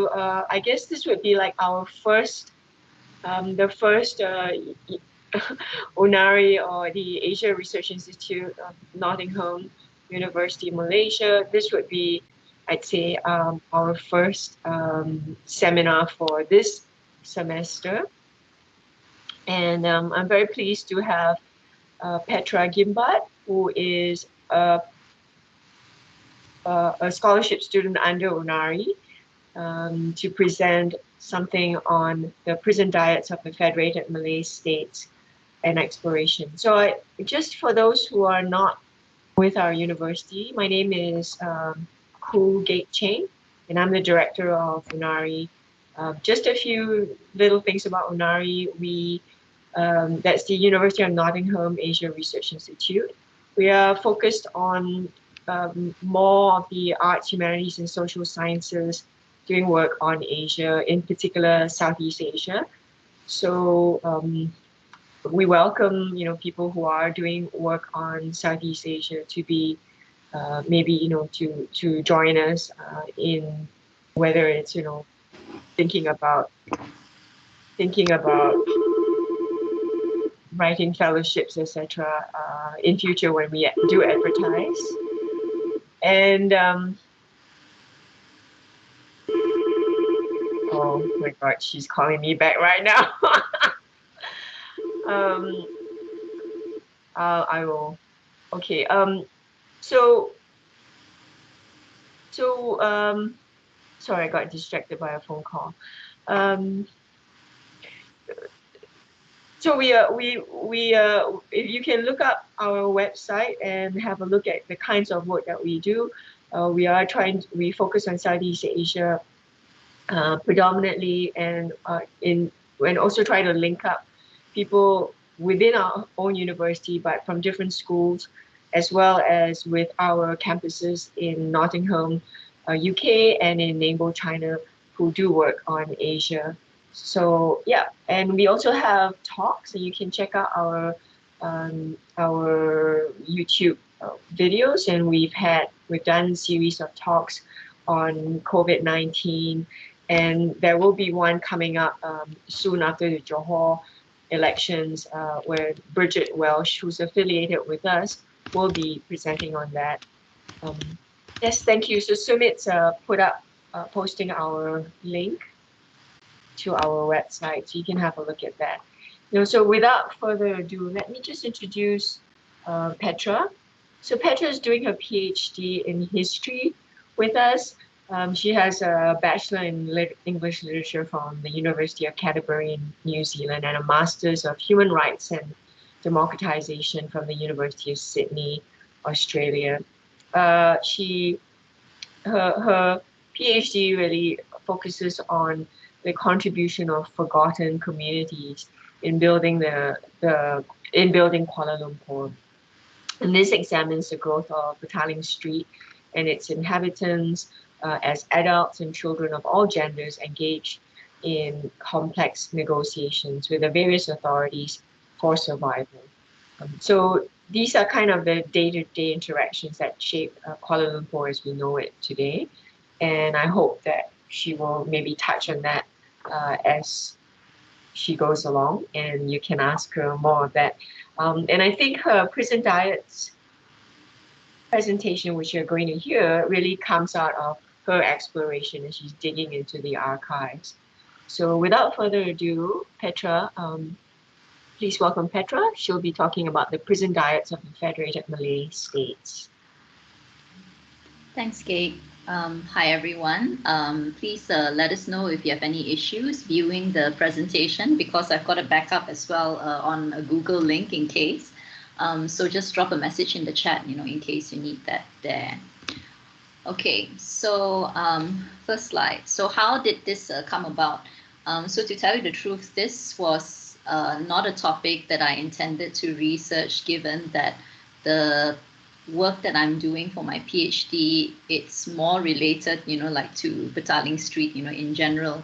So I guess this would be like our first, the first UNARI, or the Asia Research Institute of Nottingham University, Malaysia. This would be, I'd say, our first seminar for this semester. And I'm very pleased to have Petra Gimbad, who is a scholarship student under UNARI, to present something on the prison diets of the Federated Malay States and exploration. So just for those who are not with our university, my name is Koo Gate Cheng, and I'm the director of UNARI. Just a few little things about UNARI. That's the University of Nottingham Asia Research Institute. We are focused on more of the arts, humanities, and social sciences, doing work on Asia, in particular Southeast Asia. So we welcome, people who are doing work on Southeast Asia to be maybe, to join us in whether it's, thinking about writing fellowships, etc. In future when we do advertise. And oh my God, she's calling me back right now. I will. Okay. Sorry, I got distracted by a phone call. So if you can look up our website and have a look at the kinds of work that we do. We focus on Southeast Asia predominantly, and also try to link up people within our own university, but from different schools, as well as with our campuses in Nottingham, UK, and in Ningbo, China, who do work on Asia. So yeah, and we also have talks, and you can check out our YouTube videos, and we've done a series of talks on COVID-19, and there will be one coming up soon after the Johor elections, where Bridget Welsh, who's affiliated with us, will be presenting on that. Yes, thank you. So Sumit's posting our link to our website, so you can have a look at that. So without further ado, let me just introduce Petra. So Petra is doing her PhD in history with us. She has a Bachelor in English Literature from the University of Canterbury in New Zealand, and a Master's of Human Rights and Democratization from the University of Sydney, Australia. Her PhD really focuses on the contribution of forgotten communities in building Kuala Lumpur. And this examines the growth of Petaling Street and its inhabitants as adults and children of all genders engage in complex negotiations with the various authorities for survival. So these are kind of the day-to-day interactions that shape Kuala Lumpur as we know it today. And I hope that she will maybe touch on that as she goes along, and you can ask her more of that. And I think her prison diets presentation, which you're going to hear, really comes out of her exploration as she's digging into the archives. So without further ado, Petra, please welcome Petra. She'll be talking about the prison diets of the Federated Malay States. Thanks, Kate. Hi, everyone. Please let us know if you have any issues viewing the presentation, because I've got a backup as well on a Google link in case. So just drop a message in the chat, in case you need that there. Okay, so first slide. So how did this come about? So to tell you the truth, this was not a topic that I intended to research, given that the work that I'm doing for my PhD, it's more related, like to Petaling Street, in general.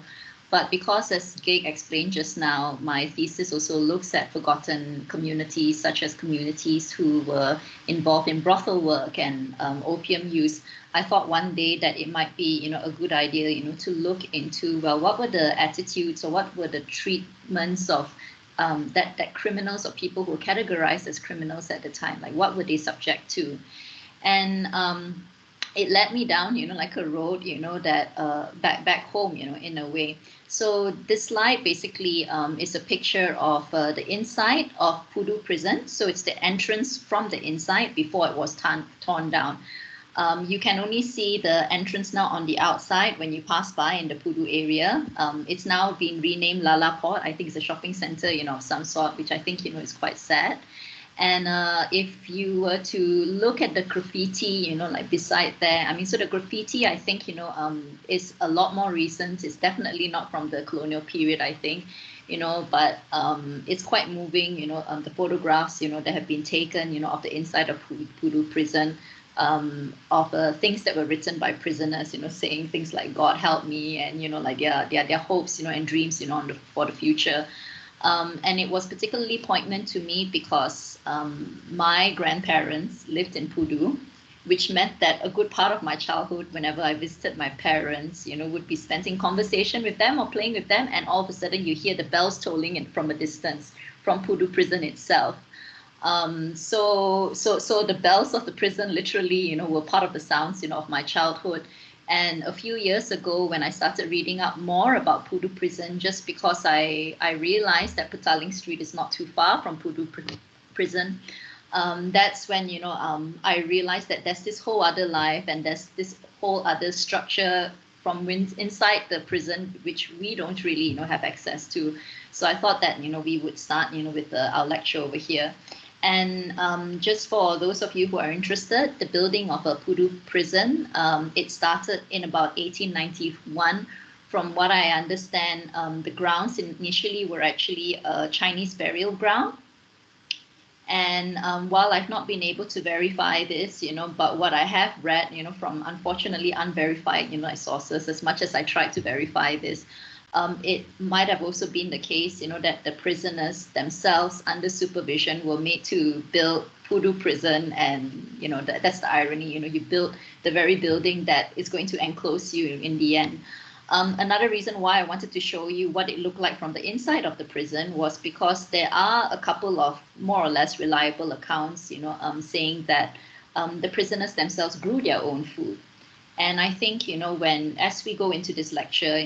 But because, as Gig explained just now, my thesis also looks at forgotten communities, such as communities who were involved in brothel work and opium use. I thought one day that it might be, a good idea, to look into, well, what were the attitudes or what were the treatments of that criminals or people who were categorized as criminals at the time, like what were they subject to? And it led me down, like a road, that back home, in a way. So this slide basically is a picture of the inside of Pudu prison. So it's the entrance from the inside before it was torn down. You can only see the entrance now on the outside when you pass by in the Pudu area. It's now been renamed Lala Port. I think it's a shopping center, of some sort, which I think, is quite sad. And if you were to look at the graffiti, like beside there, I mean, so the graffiti, I think, is a lot more recent. It's definitely not from the colonial period, I think, but it's quite moving, the photographs, that have been taken, of the inside of Pudu prison, of things that were written by prisoners, saying things like "God help me," and like their hopes, and dreams, for the future. And it was particularly poignant to me because my grandparents lived in Pudu, which meant that a good part of my childhood, whenever I visited my parents, would be spent in conversation with them or playing with them, and all of a sudden you hear the bells tolling from a distance from Pudu prison itself. So the bells of the prison literally, were part of the sounds, of my childhood. And a few years ago, when I started reading up more about Pudu prison, just because I realized that Petaling Street is not too far from Pudu prison, that's when, I realized that there's this whole other life and there's this whole other structure from inside the prison, which we don't really, have access to. So I thought that, we would start, with our lecture over here. And just for those of you who are interested, the building of a Pudu prison, it started in about 1891. From what I understand, the grounds initially were actually a Chinese burial ground. And while I've not been able to verify this, but what I have read, from unfortunately unverified, sources, as much as I tried to verify this, it might have also been the case, that the prisoners themselves under supervision were made to build Pudu prison. And, that's the irony, you build the very building that is going to enclose you in the end. Another reason why I wanted to show you what it looked like from the inside of the prison was because there are a couple of more or less reliable accounts, saying that the prisoners themselves grew their own food. And I think, as we go into this lecture,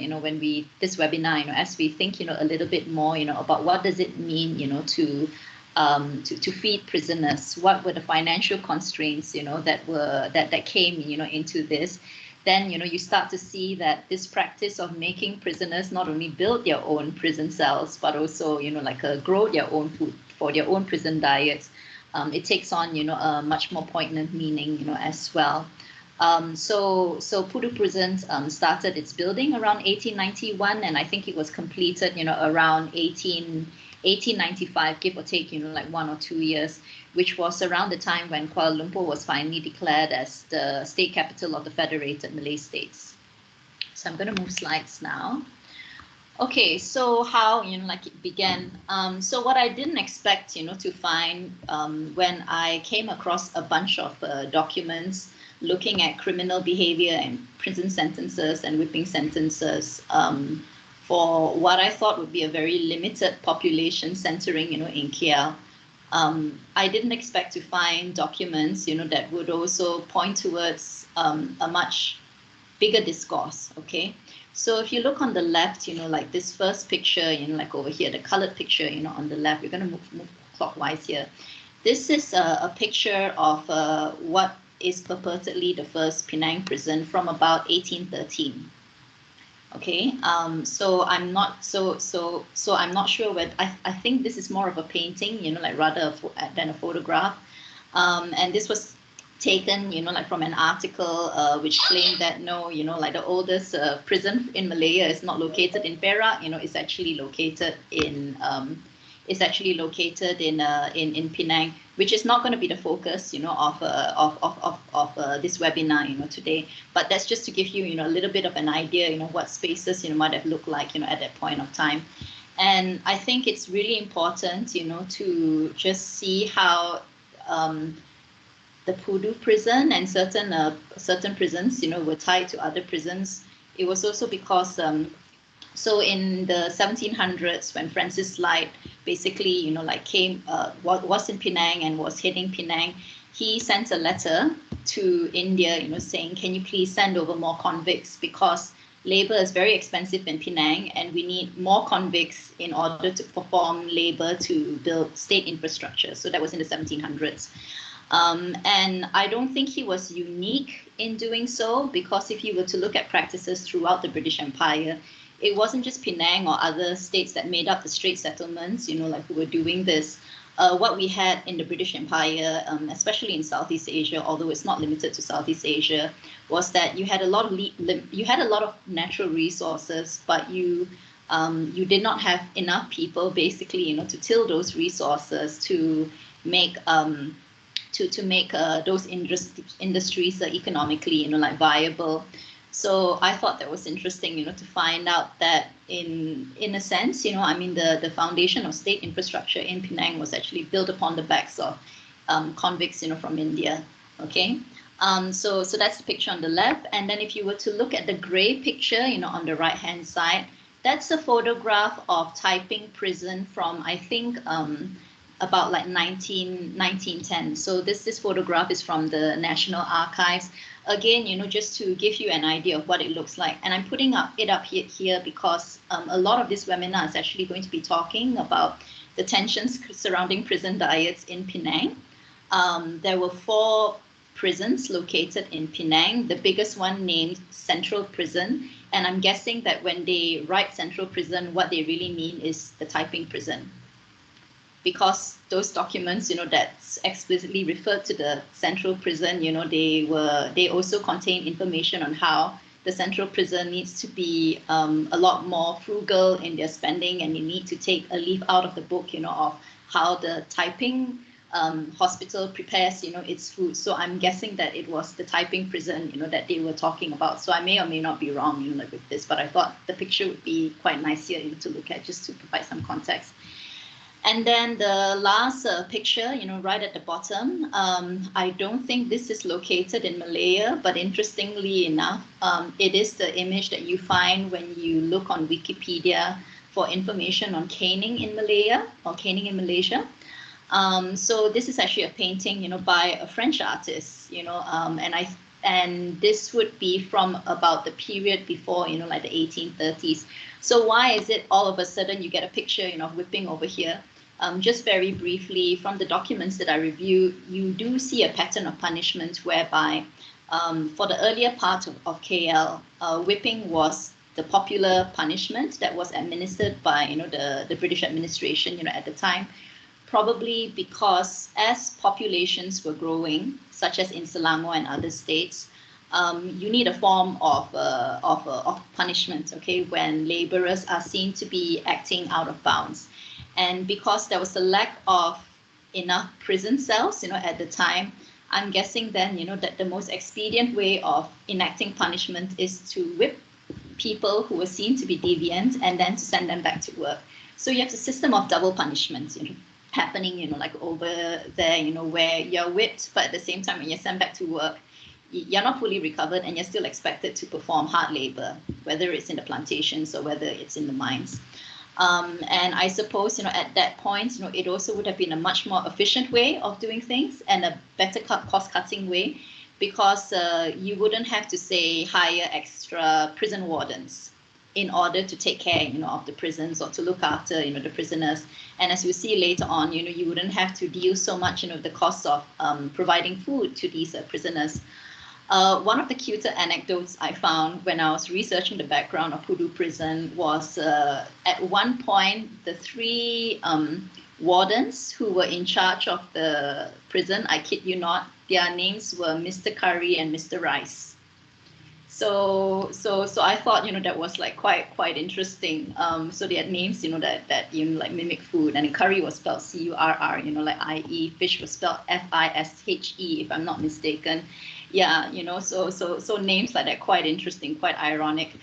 this webinar, as we think, a little bit more, about what does it mean, to feed prisoners, what were the financial constraints, that came, into this, then, you start to see that this practice of making prisoners not only build their own prison cells, but also, grow their own food for their own prison diets. It takes on, a much more poignant meaning, as well. So Pudu prison started its building around 1891, and I think it was completed, around 1895, give or take, 1 or 2 years, which was around the time when Kuala Lumpur was finally declared as the state capital of the Federated Malay States. So I'm going to move slides now. Okay, so how, it began. So what I didn't expect, to find when I came across a bunch of documents looking at criminal behavior and prison sentences and whipping sentences for what I thought would be a very limited population centering, in KL. I didn't expect to find documents, that would also point towards a much bigger discourse, okay? So if you look on the left, like this first picture, like over here, the colored picture, on the left, we're going to move clockwise here. This is a picture of what is purportedly the first Penang prison from about 1813. Okay, so I'm not I'm not sure whether I think this is more of a painting, rather than a photograph. And this was taken, like from an article which claimed that no, the oldest prison in Malaya is not located in Perak, it's actually located in is actually located in Penang, which is not going to be the focus, of this webinar, today. But that's just to give you, a little bit of an idea, what spaces, might have looked like, at that point of time. And I think it's really important, to just see how the Pudu prison and certain prisons, were tied to other prisons. It was also because so in the 1700s, when Francis Light basically, came, was in Penang and was heading Penang, he sent a letter to India, saying, can you please send over more convicts, because labor is very expensive in Penang and we need more convicts in order to perform labor to build state infrastructure. So that was in the 1700s. And I don't think he was unique in doing so, because if you were to look at practices throughout the British Empire, it wasn't just Penang or other states that made up the Strait settlements, who were doing this. What we had in the British Empire, especially in Southeast Asia, although it's not limited to Southeast Asia, was that you had a lot of natural resources, but you did not have enough people, basically, to till those resources to make those industries economically, viable. So I thought that was interesting, to find out that in a sense, the foundation of state infrastructure in Penang was actually built upon the backs of convicts, from India. Okay, so that's the picture on the left, and then if you were to look at the gray picture, on the right hand side, that's a photograph of Taiping prison from, I think, about like 1910. So this photograph is from the National Archives. Again, just to give you an idea of what it looks like. And I'm putting it up here because a lot of this webinar is actually going to be talking about the tensions surrounding prison diets in Penang. There were 4 prisons located in Penang, the biggest one named Central Prison. And I'm guessing that when they write Central Prison, what they really mean is the Taiping prison, because those documents, that's explicitly referred to the central prison, they also contain information on how the central prison needs to be a lot more frugal in their spending, and you need to take a leaf out of the book, of how the Taiping hospital prepares, its food. So I'm guessing that it was the Taiping prison, that they were talking about. So I may or may not be wrong, with this, but I thought the picture would be quite nice here, to look at, just to provide some context. And then the last picture, right at the bottom, I don't think this is located in Malaya, but interestingly enough, it is the image that you find when you look on Wikipedia for information on caning in Malaya or caning in Malaysia. So this is actually a painting, by a French artist, and this would be from about the period before, like the 1830s. So why is it all of a sudden you get a picture, of whipping over here? Just very briefly, from the documents that I reviewed, you do see a pattern of punishment whereby for the earlier part of KL, whipping was the popular punishment that was administered by the British administration at the time, probably because as populations were growing, such as in Selangor and other states, you need a form of punishment, okay, when laborers are seen to be acting out of bounds. And because there was a lack of enough prison cells, at the time, I'm guessing then, that the most expedient way of enacting punishment is to whip people who were seen to be deviant and then to send them back to work. So you have a system of double punishment, happening, like over there, where you're whipped, but at the same time, when you're sent back to work, you're not fully recovered and you're still expected to perform hard labor, whether it's in the plantations or whether it's in the mines. And I suppose, at that point, it also would have been a much more efficient way of doing things and a better cost-cutting way, because you wouldn't have to, say, hire extra prison wardens in order to take care, of the prisons or to look after, the prisoners. And as we'll see later on, you wouldn't have to deal so much, the cost of providing food to these prisoners. One of the cuter anecdotes I found when I was researching the background of Pudu prison was at one point, the 3 wardens who were in charge of the prison, I kid you not, their names were Mr. Curry and Mr. Rice. So I thought, that was like quite interesting. So they had names, that like mimic food, and curry was spelled curr, like IE, fish was spelled FISHE, if I'm not mistaken. Yeah, so names like that, quite interesting, quite ironic.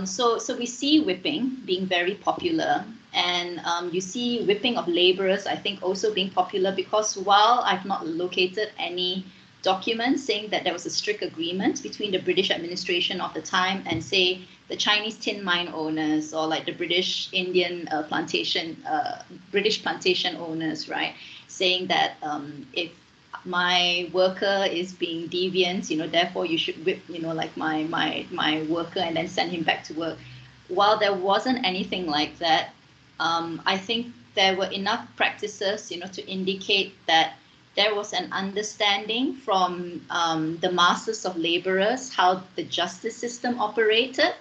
So we see whipping being very popular, and you see whipping of laborers, I think, also being popular, because while I've not located any documents saying that there was a strict agreement between the British administration of the time and, say, the Chinese tin mine owners, or like the British Indian British plantation owners, right, saying that if my worker is being deviant, therefore you should whip, like my worker, and then send him back to work. While there wasn't anything like that, I think there were enough practices, to indicate that there was an understanding from the masses of laborers how the justice system operated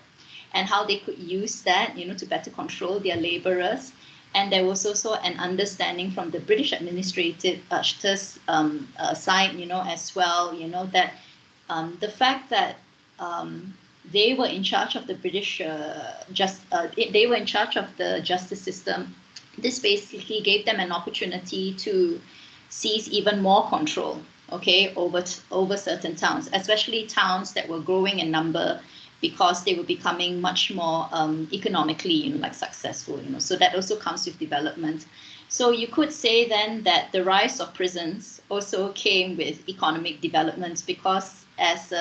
and how they could use that, to better control their laborers. And there was also an understanding from the British administrative side, as well, that the fact that they were in charge of the British they were in charge of the justice system. This basically gave them an opportunity to seize even more control, okay, over certain towns, especially towns that were growing in number, because they were becoming much more economically, like successful. So that also comes with development. So you could say then that the rise of prisons also came with economic development, because as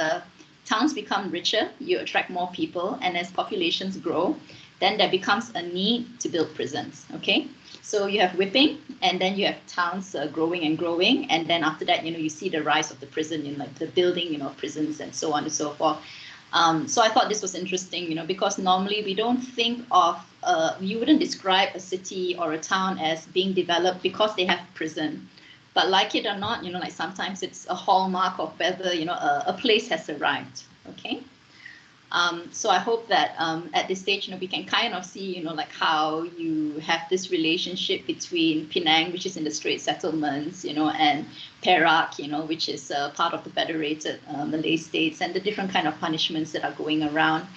towns become richer, you attract more people, and as populations grow, then there becomes a need to build prisons. Okay, so you have whipping, and then you have towns growing and growing, and then after that, you see the rise of the prison, like the building, of prisons, and so on and so forth. So I thought this was interesting, because normally we don't think of, you wouldn't describe a city or a town as being developed because they have prison. But like it or not, like sometimes it's a hallmark of whether, a place has arrived. Okay. So I hope that at this stage, we can kind of see, like how you have this relationship between Penang, which is in the Strait Settlements, and Perak, which is part of the Federated Malay States, and the different kind of punishments that are going around.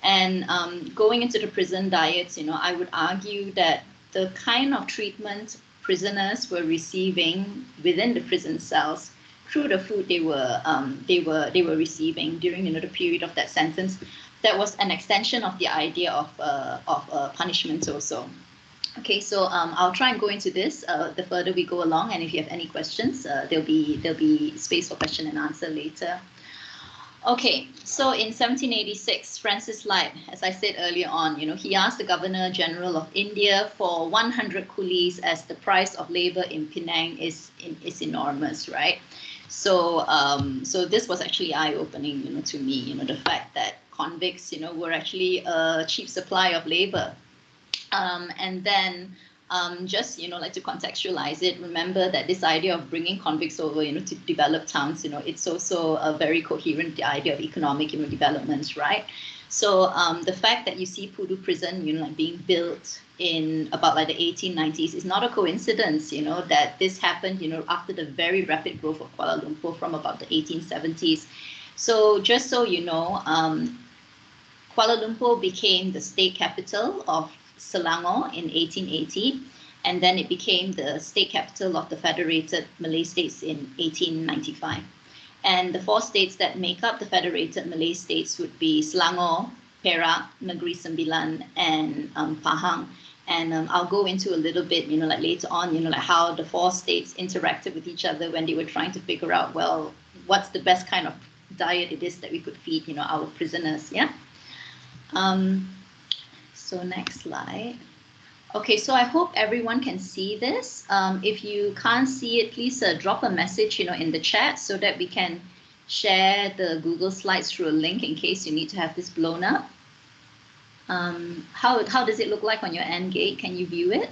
And going into the prison diets, I would argue that the kind of treatment prisoners were receiving within the prison cells through the food they were receiving during the period of that sentence, that was an extension of the idea of punishment also. Okay, so I'll try and go into this the further we go along, and if you have any questions, there'll be space for question and answer later. Okay, so in 1786, Francis Light, as I said earlier on, he asked the Governor General of India for 100 coolies, as the price of labor in Penang is enormous, right? So so this was actually eye-opening, to me, the fact that convicts, were actually a cheap supply of labor. And then just, like to contextualize it, remember that this idea of bringing convicts over, to develop towns, it's also a very coherent idea of economic, development, right? So the fact that you see Pudu Prison, like being built in about like the 1890s is not a coincidence, that this happened, after the very rapid growth of Kuala Lumpur from about the 1870s. So just so you know, Kuala Lumpur became the state capital of Selangor in 1880, and then it became the state capital of the Federated Malay States in 1895. And the four states that make up the Federated Malay States would be Selangor, Perak, Negeri Sembilan, and Pahang. And I'll go into a little bit, like later on, like how the four states interacted with each other when they were trying to figure out, well, what's the best kind of diet it is that we could feed, our prisoners, yeah? So next slide. Okay, so I hope everyone can see this. If you can't see it, please drop a message, in the chat, so that we can share the Google Slides through a link in case you need to have this blown up. How does it look like on your end gate? Can you view it?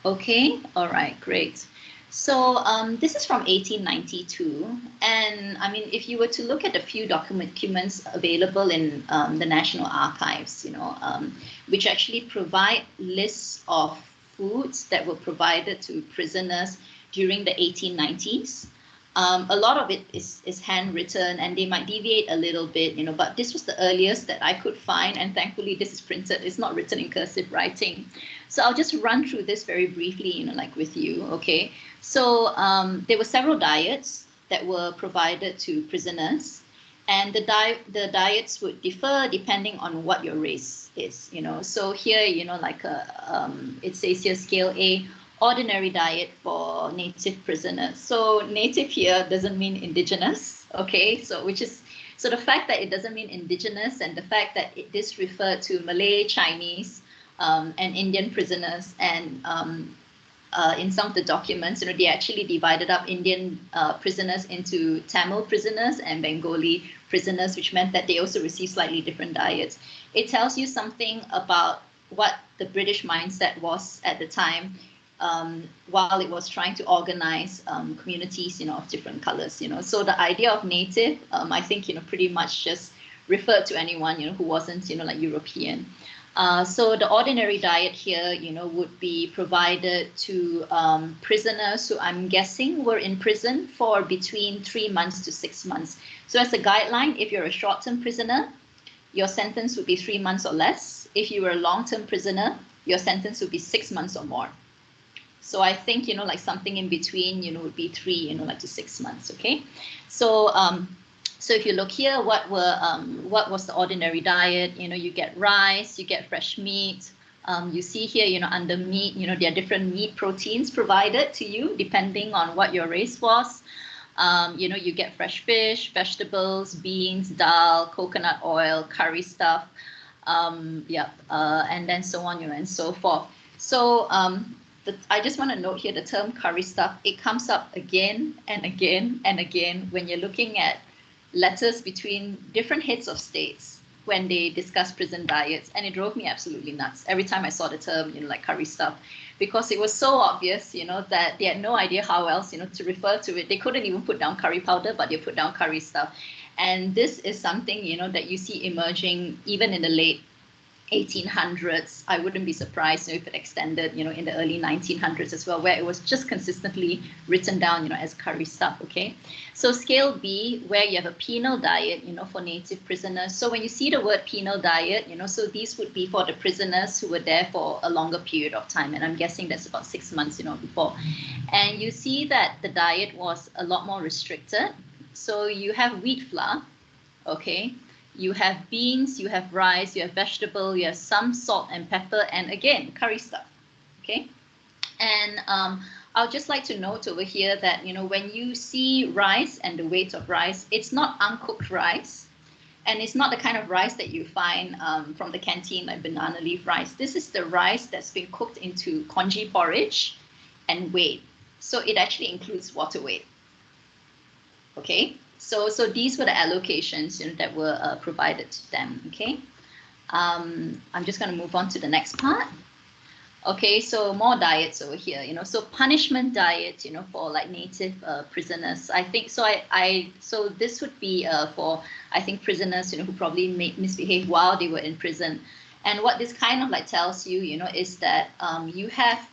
Okay, all right, great. So this is from 1892, and I mean, if you were to look at a few documents available in the National Archives, which actually provide lists of foods that were provided to prisoners during the 1890s, A lot of it is handwritten, and they might deviate a little bit, but this was the earliest that I could find, and thankfully this is printed. It's not written in cursive writing. So I'll just run through this very briefly, like with you, okay? So there were several diets that were provided to prisoners, and the diets would differ depending on what your race is, So here, it says here, scale A, ordinary diet for native prisoners. So native here doesn't mean indigenous, okay? So the fact that it doesn't mean indigenous, and the fact that this referred to Malay, Chinese, and Indian prisoners, and in some of the documents, they actually divided up Indian prisoners into Tamil prisoners and Bengali prisoners, which meant that they also received slightly different diets. It tells you something about what the British mindset was at the time, while it was trying to organize communities, of different colors, So the idea of native, I think, pretty much just referred to anyone, who wasn't, like European. So the ordinary diet here, would be provided to prisoners who I'm guessing were in prison for between 3 months to 6 months. So as a guideline, if you're a short-term prisoner, your sentence would be 3 months or less. If you were a long-term prisoner, your sentence would be 6 months or more. So I think, like something in between, would be 3, like to 6 months, okay? So so if you look here, what was the ordinary diet? You get rice, you get fresh meat. You see here, under meat, there are different meat proteins provided to you depending on what your race was. You get fresh fish, vegetables, beans, dal, coconut oil, curry stuff, and then so on, and so forth. So I just want to note here the term curry stuff. It comes up again and again and again when you're looking at letters between different heads of states when they discuss prison diets, and it drove me absolutely nuts every time I saw the term, like curry stuff, because it was so obvious, that they had no idea how else, to refer to it. They couldn't even put down curry powder, but they put down curry stuff. And this is something, that you see emerging even in the late 1800s. I wouldn't be surprised if it extended, in the early 1900s as well, where it was just consistently written down, as curry stuff, okay? So scale B, where you have a penal diet, for native prisoners. So when you see the word penal diet, so these would be for the prisoners who were there for a longer period of time. And I'm guessing that's about 6 months, before. And you see that the diet was a lot more restricted. So you have wheat flour, okay? You have beans, you have rice, you have vegetable, you have some salt and pepper, and again, curry stuff, okay? And I'll just like to note over here that, when you see rice and the weight of rice, it's not uncooked rice, and it's not the kind of rice that you find from the canteen, like banana leaf rice. This is the rice that's been cooked into congee porridge and weighed. So it actually includes water weight, okay? So these were the allocations, that were provided to them, okay? I'm just going to move on to the next part. Okay, so more diets over here, so punishment diet, for like native prisoners. I think so. So this would be for, I think, prisoners, who probably misbehaved while they were in prison. And what this kind of like tells you, is that you have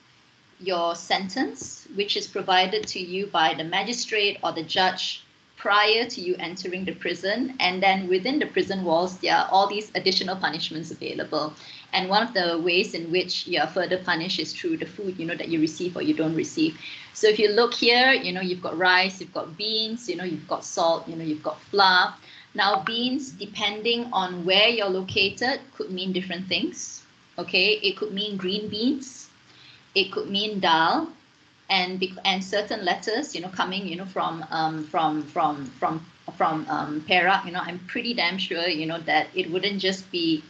your sentence, which is provided to you by the magistrate or the judge prior to you entering the prison, and then within the prison walls, there are all these additional punishments available. And one of the ways in which you are further punished is through the food, that you receive or you don't receive. So if you look here, you've got rice, you've got beans, you've got salt, you've got flour. Now, beans, depending on where you're located, could mean different things. Okay, it could mean green beans, it could mean dal. And certain letters, coming, from Perak, I'm pretty damn sure, that it wouldn't just be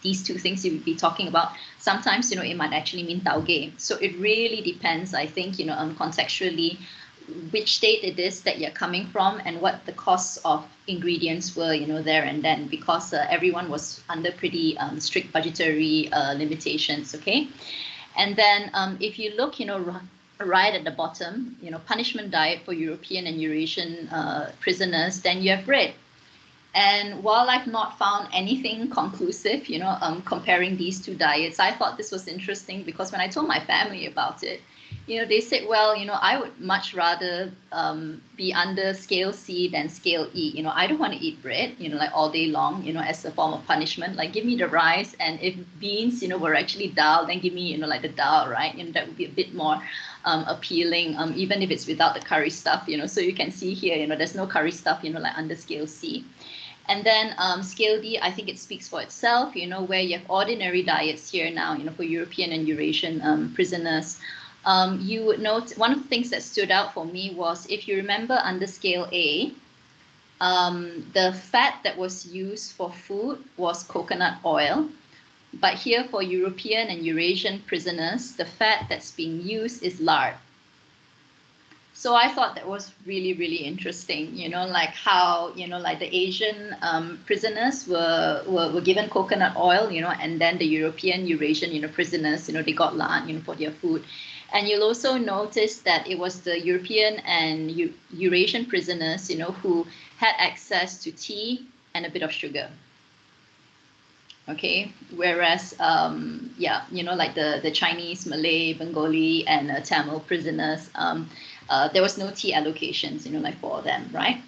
these two things you would be talking about. Sometimes, it might actually mean tauge. So it really depends, I think, contextually, which state it is that you're coming from and what the costs of ingredients were, there and then, because everyone was under pretty strict budgetary limitations, okay? And then if you look, right at the bottom, punishment diet for European and Eurasian prisoners, then you have bread. And while I've not found anything conclusive, comparing these two diets, I thought this was interesting because when I told my family about it, they said, well, I would much rather be under scale C than scale E. I don't want to eat bread, like all day long, as a form of punishment. Like, give me the rice, and if beans, were actually dal, then give me, like the dal, right? That would be a bit more appealing, even if it's without the curry stuff, So you can see here, there's no curry stuff, like under scale C. And then scale D, I think it speaks for itself, where you have ordinary diets here now, for European and Eurasian prisoners. You would note one of the things that stood out for me was, if you remember under scale A, the fat that was used for food was coconut oil. But here for European and Eurasian prisoners, the fat that's being used is lard. So I thought that was really, really interesting, like how, like the Asian prisoners were given coconut oil, and then the European, Eurasian, prisoners, they got lard, for their food. And you'll also notice that it was the European and Eurasian prisoners, who had access to tea and a bit of sugar. Okay, whereas, like the Chinese, Malay, Bengali, and Tamil prisoners, there was no tea allocations, like for them, right?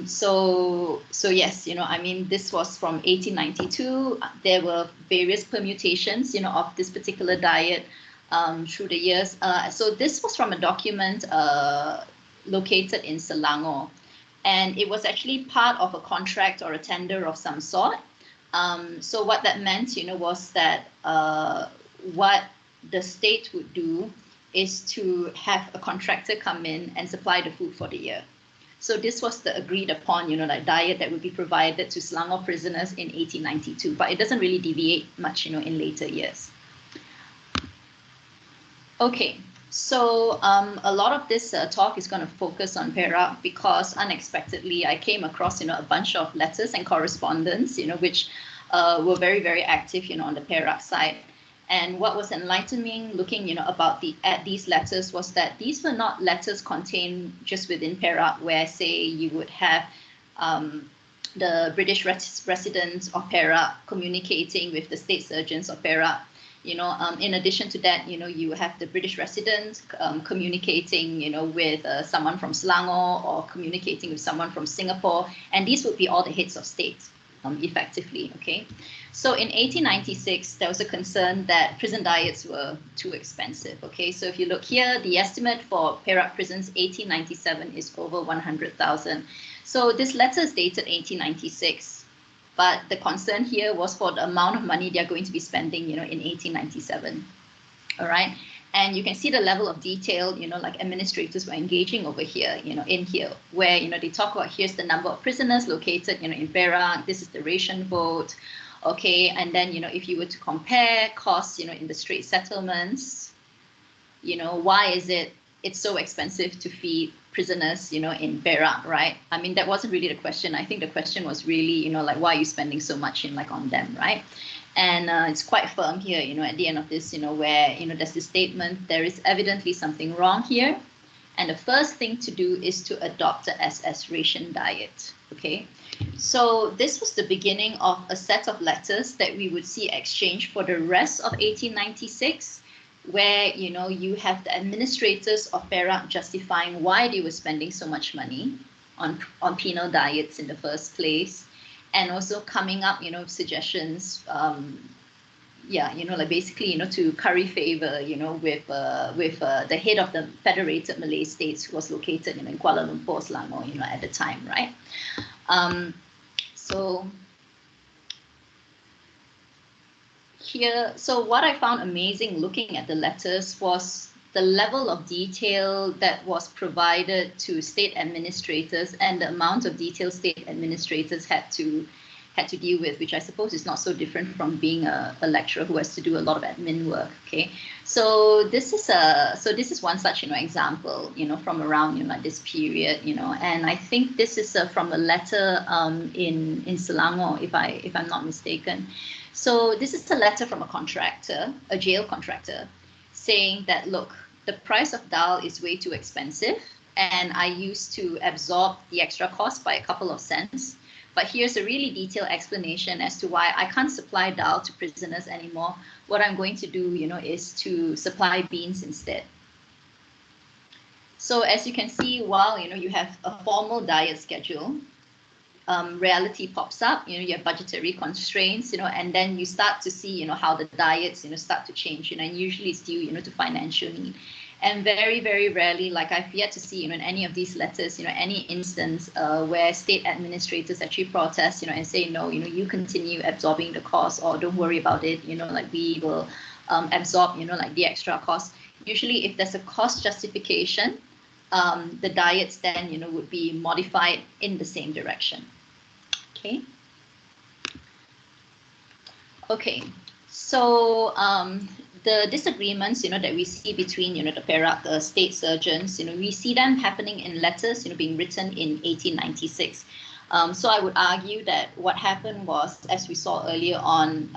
So yes, I mean, this was from 1892. There were various permutations, of this particular diet through the years. So this was from a document located in Selangor, and it was actually part of a contract or a tender of some sort. So what that meant, was that what the state would do is to have a contractor come in and supply the food for the year. So this was the agreed upon, like diet that would be provided to Selangor prisoners in 1892, but it doesn't really deviate much, in later years. Okay, so a lot of this talk is going to focus on Perak because unexpectedly I came across, a bunch of letters and correspondence, which were very, very active, on the Perak side. And what was enlightening looking, at these letters was that these were not letters contained just within Perak, where, say, you would have the British residents of Perak communicating with the state surgeons of Perak. In addition to that, you have the British residents communicating, with someone from Selangor or communicating with someone from Singapore. And these would be all the heads of state, effectively, okay? So in 1896, there was a concern that prison diets were too expensive, okay? So if you look here, the estimate for Perak prisons 1897 is over 100,000. So this letter is dated 1896. But the concern here was for the amount of money they're going to be spending, in 1897. All right. And you can see the level of detail, like administrators were engaging over here, in here, where, they talk about here's the number of prisoners located, in Perak. This is the ration vote. Okay. And then, if you were to compare costs, in the straight settlements, why is it's so expensive to feed prisoners, in Perak, right? I mean, that wasn't really the question. I think the question was really, like, why are you spending so much on them, right? And it's quite firm here, at the end of this, where, there's this statement, there is evidently something wrong here. And the first thing to do is to adopt the SS ration diet, okay? So this was the beginning of a set of letters that we would see exchanged for the rest of 1896, where, you have the administrators of Perak justifying why they were spending so much money on penal diets in the first place, and also coming up, suggestions, like basically, to curry favor, with the head of the Federated Malay States, who was located, in Kuala Lumpur, Selangor, at the time, right? Here, so what I found amazing looking at the letters was the level of detail that was provided to state administrators and the amount of detail state administrators had to deal with, which I suppose is not so different from being a lecturer who has to do a lot of admin work. Okay, so this is one such example from around like this period, and I think this is from a letter in Selangor, if I'm not mistaken. So this is a letter from a contractor, a jail contractor, saying that, look, the price of dal is way too expensive, and I used to absorb the extra cost by a couple of cents. But here's a really detailed explanation as to why I can't supply dal to prisoners anymore. What I'm going to do, is to supply beans instead. So as you can see, while you have a formal diet schedule, reality pops up. You have budgetary constraints, and then you start to see, how the diets, start to change, and usually it's due, to financial need. And very, very rarely, like I've yet to see, in any of these letters, any instance where state administrators actually protest, and say, no, you continue absorbing the cost, or don't worry about it, like we will absorb, like the extra cost. Usually, if there's a cost justification, the diets then, would be modified in the same direction. Okay. Okay. So the disagreements, that we see between, the Perak state surgeons, we see them happening in letters, being written in 1896. So I would argue that what happened was, as we saw earlier on,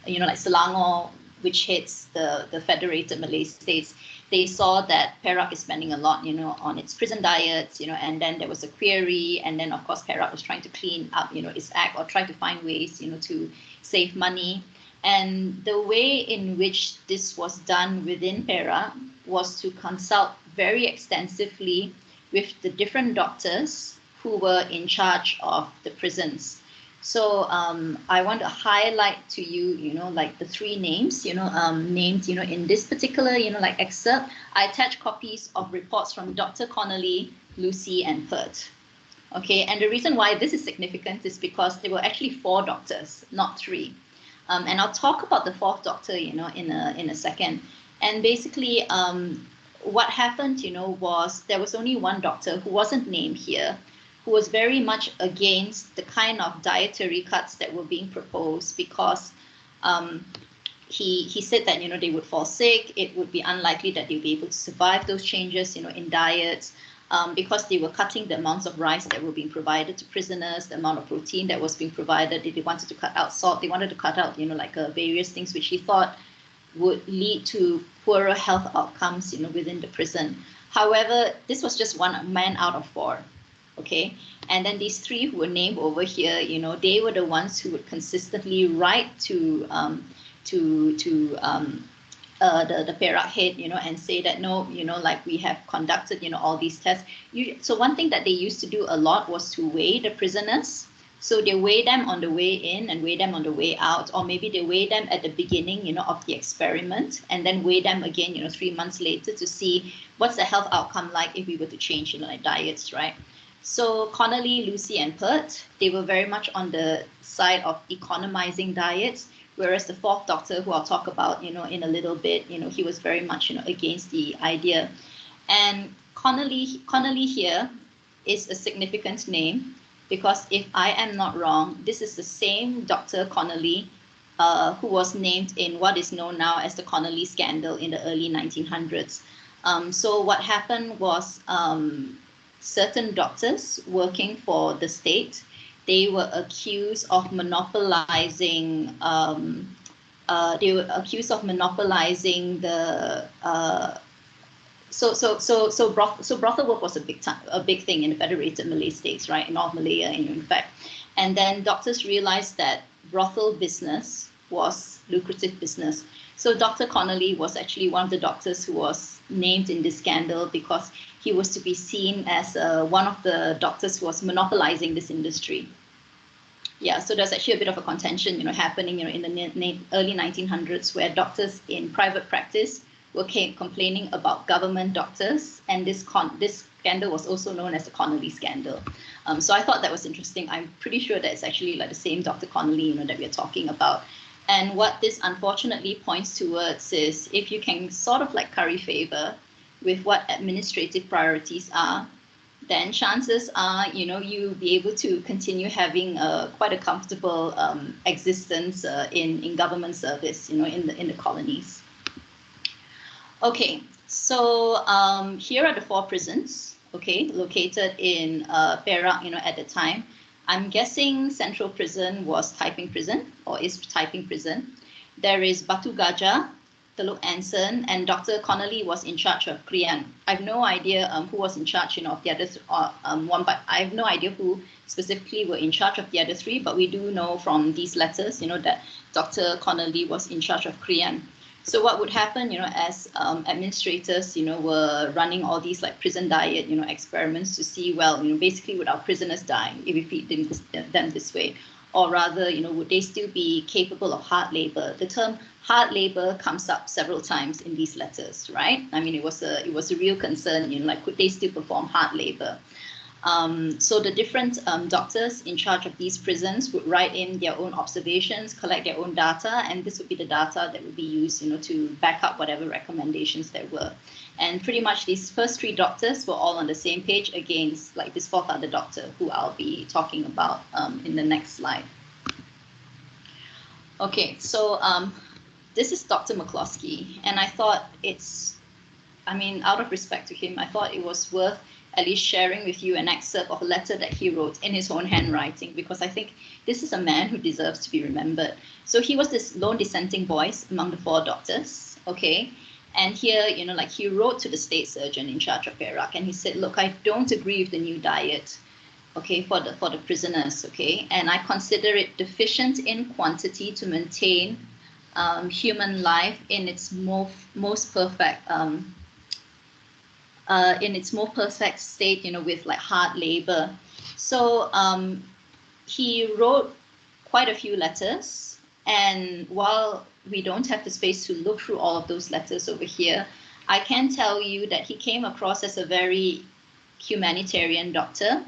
like Selangor, which hits the Federated Malay States, they saw that Perak is spending a lot, on its prison diets, and then there was a query, and then of course Perak was trying to clean up, its act, or try to find ways, to save money. And the way in which this was done within Perak was to consult very extensively with the different doctors who were in charge of the prisons. So I want to highlight to you, like the three names, named, in this particular, like excerpt. I attach copies of reports from Dr. Connolly, Lucy, and Pert. Okay, and the reason why this is significant is because there were actually 4 doctors, not 3. And I'll talk about the 4th doctor, in a second. And basically, what happened, was there was only one doctor who wasn't named here, who was very much against the kind of dietary cuts that were being proposed, because he said that, they would fall sick. It would be unlikely that they'd be able to survive those changes, in diets, because they were cutting the amounts of rice that were being provided to prisoners, the amount of protein that was being provided. They wanted to cut out salt. They wanted to cut out, like various things which he thought would lead to poorer health outcomes, within the prison. However, this was just one man out of 4. Okay, and then these 3 who were named over here, they were the ones who would consistently write to the Perak head, and say that no, like we have conducted, all these tests. So one thing that they used to do a lot was to weigh the prisoners. So they weigh them on the way in and weigh them on the way out, or maybe they weigh them at the beginning, of the experiment, and then weigh them again, 3 months later to see what's the health outcome like if we were to change, like diets, right? So Connolly, Lucy, and Pert, they were very much on the side of economizing diets, whereas the 4th doctor, who I'll talk about, in a little bit, he was very much, against the idea. And Connolly here is a significant name, because if I am not wrong, this is the same Dr. Connolly who was named in what is known now as the Connolly scandal in the early 1900s. So what happened was, certain doctors working for the state, they were accused of monopolizing. The. So brothel work was a big thing in the Federated Malay States, right, in North Malaya, in fact. And then doctors realized that brothel business was lucrative business. So Dr. Connolly was actually one of the doctors who was named in this scandal, because he was to be seen as one of the doctors who was monopolizing this industry. Yeah, so there's actually a bit of a contention, happening, in the early 1900s, where doctors in private practice were complaining about government doctors, and this scandal was also known as the Connolly scandal. So I thought that was interesting. I'm pretty sure that it's actually like the same Dr. Connolly, that we're talking about. And what this unfortunately points towards is, if you can sort of like curry favor with what administrative priorities are, then chances are, you'll be able to continue having quite a comfortable existence in government service, in the colonies. Okay, so here are the 4 prisons, okay, located in Perak, at the time. I'm guessing Central Prison was Taiping Prison, or is Taiping Prison. There is Batu Gajah, Teluk Anson, and Dr. Connolly was in charge of Krian. I have no idea who was in charge, of the other one, but I have no idea who specifically were in charge of the other 3. But we do know from these letters, that Dr. Connolly was in charge of Krian. So what would happen, as administrators, were running all these like prison diet, experiments to see, well, basically would our prisoners die if we feed them this way? Or rather, would they still be capable of hard labor? The term hard labor comes up several times in these letters, right? I mean, it was a real concern, like could they still perform hard labor? So the different doctors in charge of these prisons would write in their own observations, collect their own data, and this would be the data that would be used, to back up whatever recommendations there were. And pretty much these first three doctors were all on the same page against like this fourth other doctor who I'll be talking about in the next slide. Okay, so this is Dr. McCloskey, and I thought out of respect to him, I thought it was worth at least sharing with you an excerpt of a letter that he wrote in his own handwriting, because I think this is a man who deserves to be remembered. So he was this lone dissenting voice among the four doctors, okay? And here, he wrote to the state surgeon in charge of Perak, and he said, look, I don't agree with the new diet, okay, for the prisoners, okay? And I consider it deficient in quantity to maintain human life in its most perfect state, with like hard labor. So he wrote quite a few letters, and while we don't have the space to look through all of those letters over here, I can tell you that he came across as a very humanitarian doctor,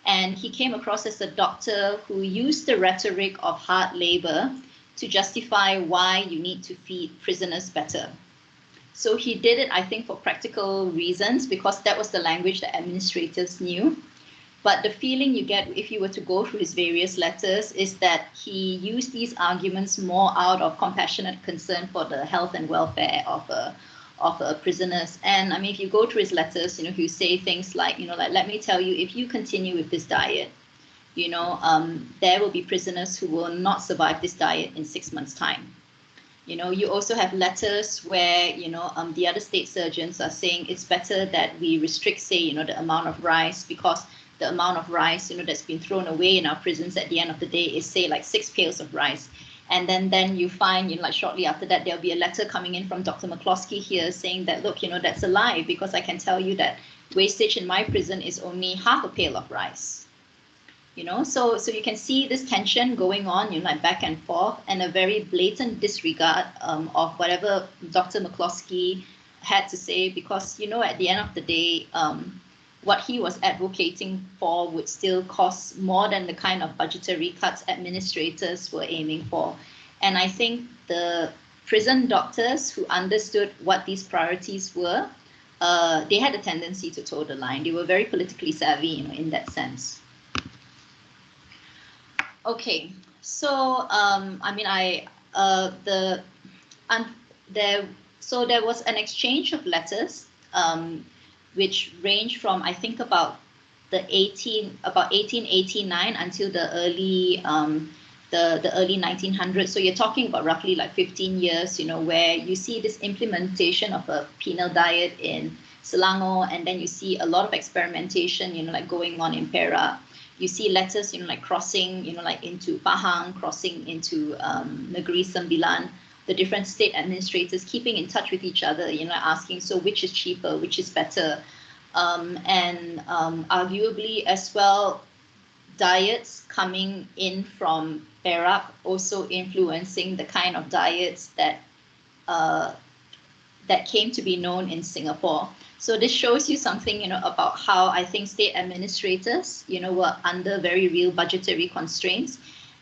and he came across as a doctor who used the rhetoric of hard labor to justify why you need to feed prisoners better. So he did it, I think, for practical reasons, because that was the language that administrators knew. But the feeling you get if you were to go through his various letters is that he used these arguments more out of compassionate concern for the health and welfare of prisoners. And I mean, if you go through his letters, he'll say things like, let me tell you, if you continue with this diet, there will be prisoners who will not survive this diet in 6 months' time. You also have letters where, the other state surgeons are saying it's better that we restrict, say, the amount of rice, because the amount of rice, that's been thrown away in our prisons at the end of the day is, say, like 6 pails of rice. And then you find, like shortly after that, there'll be a letter coming in from Dr. McCloskey here saying that, look, that's a lie, because I can tell you that wastage in my prison is only half a pail of rice. So you can see this tension going on, like back and forth, and a very blatant disregard of whatever Dr. McCloskey had to say, because, at the end of the day, what he was advocating for would still cost more than the kind of budgetary cuts administrators were aiming for. And I think the prison doctors who understood what these priorities were, they had a tendency to toe the line. They were very politically savvy, in that sense. Okay, so there was an exchange of letters, which ranged from, I think, about 1889 until the early 1900s. So you're talking about roughly like 15 years, where you see this implementation of a penal diet in Selangor, and then you see a lot of experimentation, like going on in Perak. You see letters, like crossing, like into Pahang, crossing into Negeri Sembilan, the different state administrators keeping in touch with each other, asking, so which is cheaper, which is better? And arguably as well, diets coming in from Perak also influencing the kind of diets that came to be known in Singapore. So this shows you something, about how I think state administrators, were under very real budgetary constraints,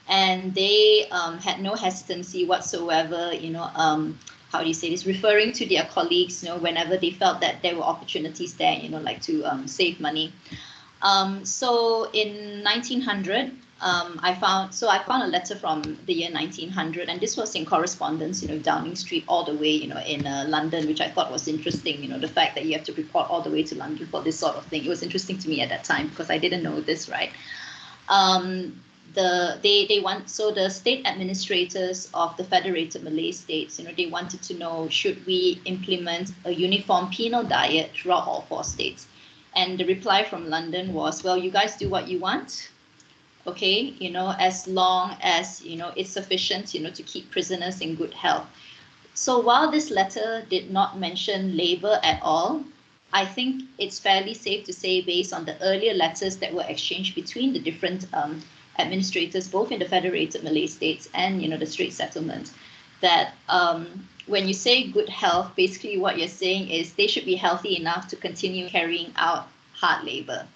and they had no hesitancy whatsoever, how do you say this, referring to their colleagues, whenever they felt that there were opportunities there, like to save money. So in 1900, I found a letter from the year 1900, and this was in correspondence, Downing Street all the way, in London, which I thought was interesting, the fact that you have to report all the way to London for this sort of thing. It was interesting to me at that time because I didn't know this, right? The state administrators of the Federated Malay States, they wanted to know, should we implement a uniform penal diet throughout all 4 states? And the reply from London was, well, you guys do what you want. Okay, as long as, it's sufficient, to keep prisoners in good health. So while this letter did not mention labor at all, I think it's fairly safe to say, based on the earlier letters that were exchanged between the different administrators, both in the Federated Malay States and the Strait Settlement, that when you say good health, basically what you're saying is they should be healthy enough to continue carrying out hard labor,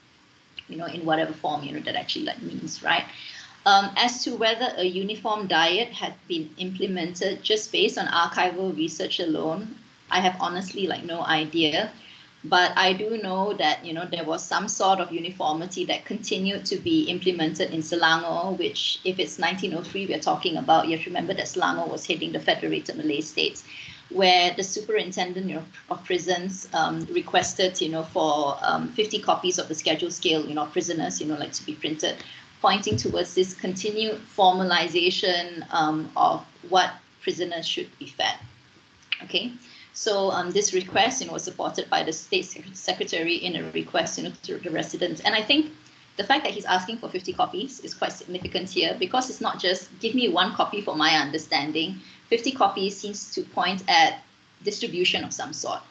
in whatever form that actually means, right? As to whether a uniform diet had been implemented just based on archival research alone, I have honestly no idea. But I do know that there was some sort of uniformity that continued to be implemented in Selangor, which, if it's 1903 we're talking about, you have to remember that Selangor was heading the Federated Malay States, where the superintendent of prisons requested for 50 copies of the schedule scale of prisoners to be printed, pointing towards this continued formalization of what prisoners should be fed. Okay. So this request, was supported by the State Secretary in a request, to the residents. And I think the fact that he's asking for 50 copies is quite significant here, because it's not just give me one copy for my understanding. 50 copies seems to point at distribution of some sort,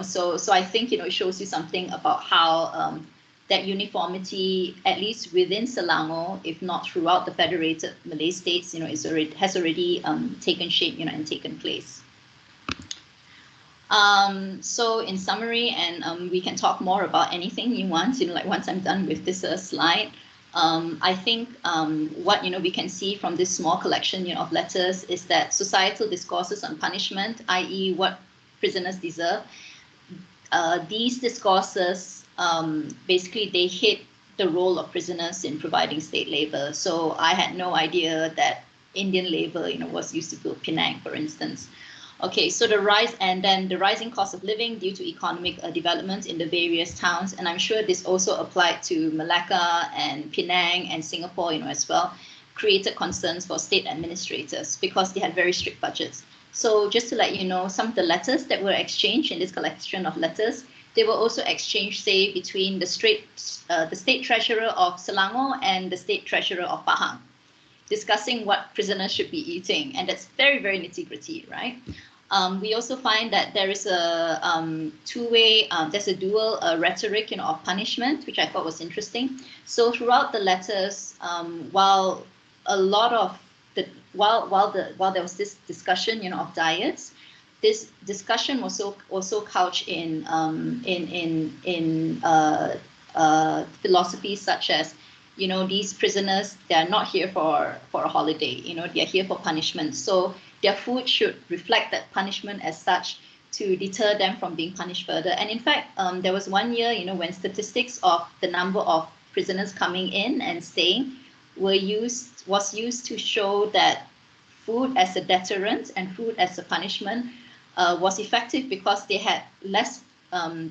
So I think, it shows you something about how that uniformity, at least within Selangor, if not throughout the Federated Malay States, has already taken shape, and taken place. So in summary, and we can talk more about anything you want, once I'm done with this slide, I think what we can see from this small collection of letters is that societal discourses on punishment, i.e. what prisoners deserve, these discourses basically they hit the role of prisoners in providing state labor. So I had no idea that Indian labor was used to build Penang, for instance. Okay, so the rising cost of living due to economic development in the various towns, and I'm sure this also applied to Malacca and Penang and Singapore, as well, created concerns for state administrators because they had very strict budgets. So just to let you know, some of the letters that were exchanged in this collection of letters, they were also exchanged, say, between the state treasurer of Selangor and the state treasurer of Pahang, discussing what prisoners should be eating, and that's very, very nitty-gritty, right? We also find that there is a there's a dual rhetoric, of punishment, which I thought was interesting. So throughout the letters, while there was this discussion, of diets, this discussion was also couched in philosophies such as, these prisoners, they are not here for a holiday, they are here for punishment. So their food should reflect that punishment as such to deter them from being punished further. And in fact, there was one year, when statistics of the number of prisoners coming in and staying was used to show that food as a deterrent and food as a punishment was effective because they had less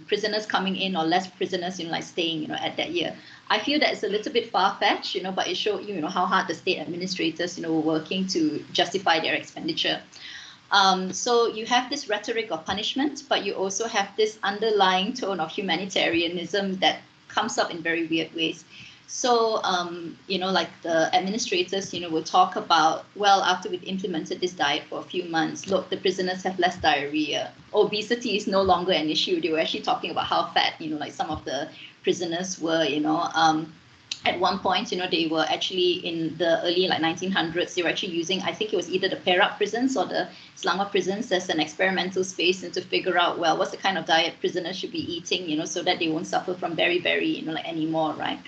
prisoners coming in or less prisoners, staying, at that year. I feel that it's a little bit far-fetched, but it showed you, how hard the state administrators, were working to justify their expenditure. So you have this rhetoric of punishment, but you also have this underlying tone of humanitarianism that comes up in very weird ways. So, like the administrators, will talk about, well, after we've implemented this diet for a few months, look, the prisoners have less diarrhea. Obesity is no longer an issue. They were actually talking about how fat, like some of the prisoners were, at one point, they were actually in the early 1900s, they were actually using, I think it was either the Perak prisons or the Selangor prisons as an experimental space and to figure out, well, what's the kind of diet prisoners should be eating, so that they won't suffer from beriberi, anymore, right?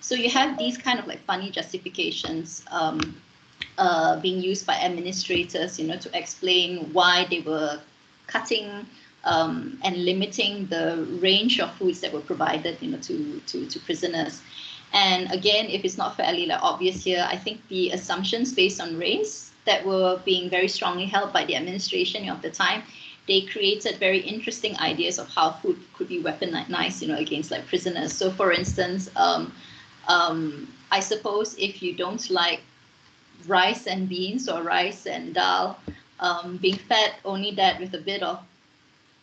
So you have these kind of funny justifications being used by administrators, to explain why they were cutting and limiting the range of foods that were provided, to prisoners. And again, if it's not fairly obvious here, I think the assumptions based on race that were being very strongly held by the administration of the time, they created very interesting ideas of how food could be weaponized, against prisoners. So, for instance, I suppose if you don't like rice and beans or rice and dal, being fed only that with a bit of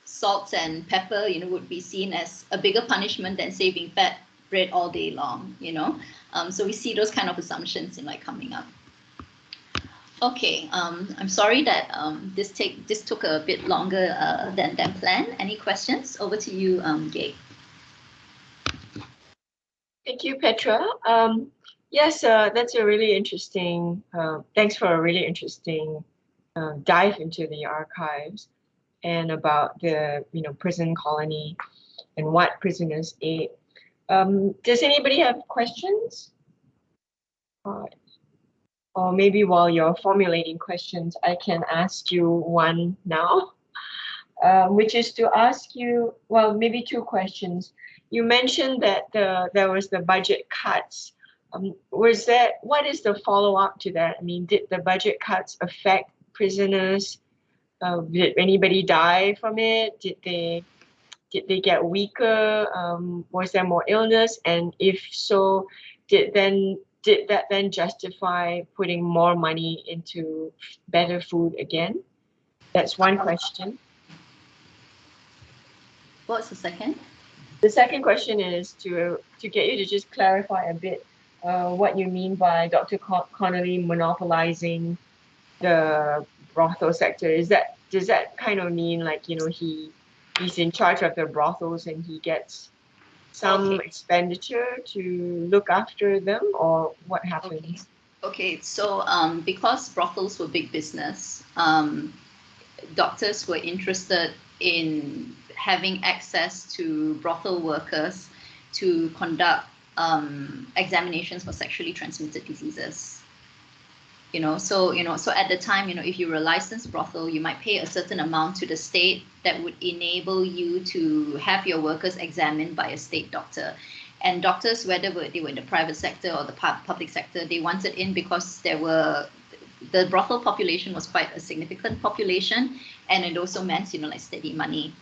salt and pepper, would be seen as a bigger punishment than, say, being fed bread all day long, So we see those kind of assumptions in coming up. Okay, I'm sorry that this took a bit longer than planned. Any questions? Over to you, Gabe. Thank you, Petra. Yes, that's a really interesting. Thanks for a really interesting dive into the archives and about the prison colony and what prisoners ate. Does anybody have questions? Or maybe while you're formulating questions, I can ask you one now, which is to ask you, well, maybe two questions. You mentioned that there was the budget cuts. What is the follow-up to that? I mean, did the budget cuts affect prisoners? Did anybody die from it? Did they get weaker? Was there more illness? And if so, did that then justify putting more money into better food again? That's one question. What's the second? The second question is to get you to just clarify a bit what you mean by Dr. Connolly monopolizing the brothel sector. Does that kind of mean like he's in charge of the brothels and he gets some expenditure to look after them, or what happens? Okay, so because brothels were big business, doctors were interested in having access to brothel workers to conduct examinations for sexually transmitted diseases. So at the time, if you were a licensed brothel, you might pay a certain amount to the state that would enable you to have your workers examined by a state doctor. And doctors, whether they were in the private sector or the public sector, they wanted in because the brothel population was quite a significant population, and it also meant like steady money.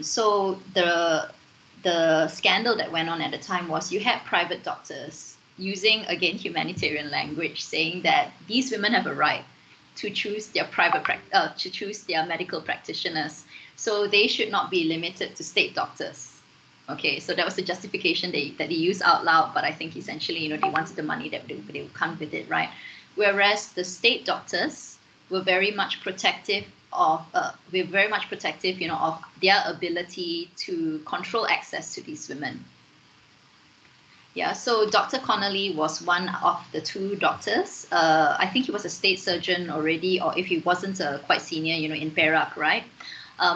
So the scandal that went on at the time was you had private doctors using, again, humanitarian language, saying that these women have a right to choose their to choose their medical practitioners, so they should not be limited to state doctors. Okay, so that was the justification that they used out loud, but I think essentially, they wanted the money that they would come with it, right? Whereas the state doctors were very much protective of of their ability to control access to these women. Yeah, so Dr. Connolly was one of the two doctors. I think he was a state surgeon already, or if he wasn't quite senior, in Perak, right?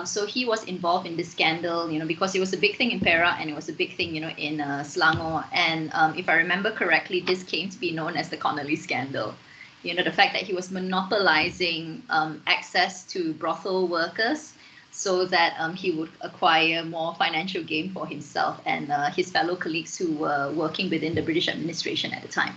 So he was involved in this scandal, because it was a big thing in Perak and it was a big thing, in Selangor. And if I remember correctly, this came to be known as the Connolly scandal. The fact that he was monopolizing access to brothel workers so that he would acquire more financial gain for himself and his fellow colleagues who were working within the British administration at the time.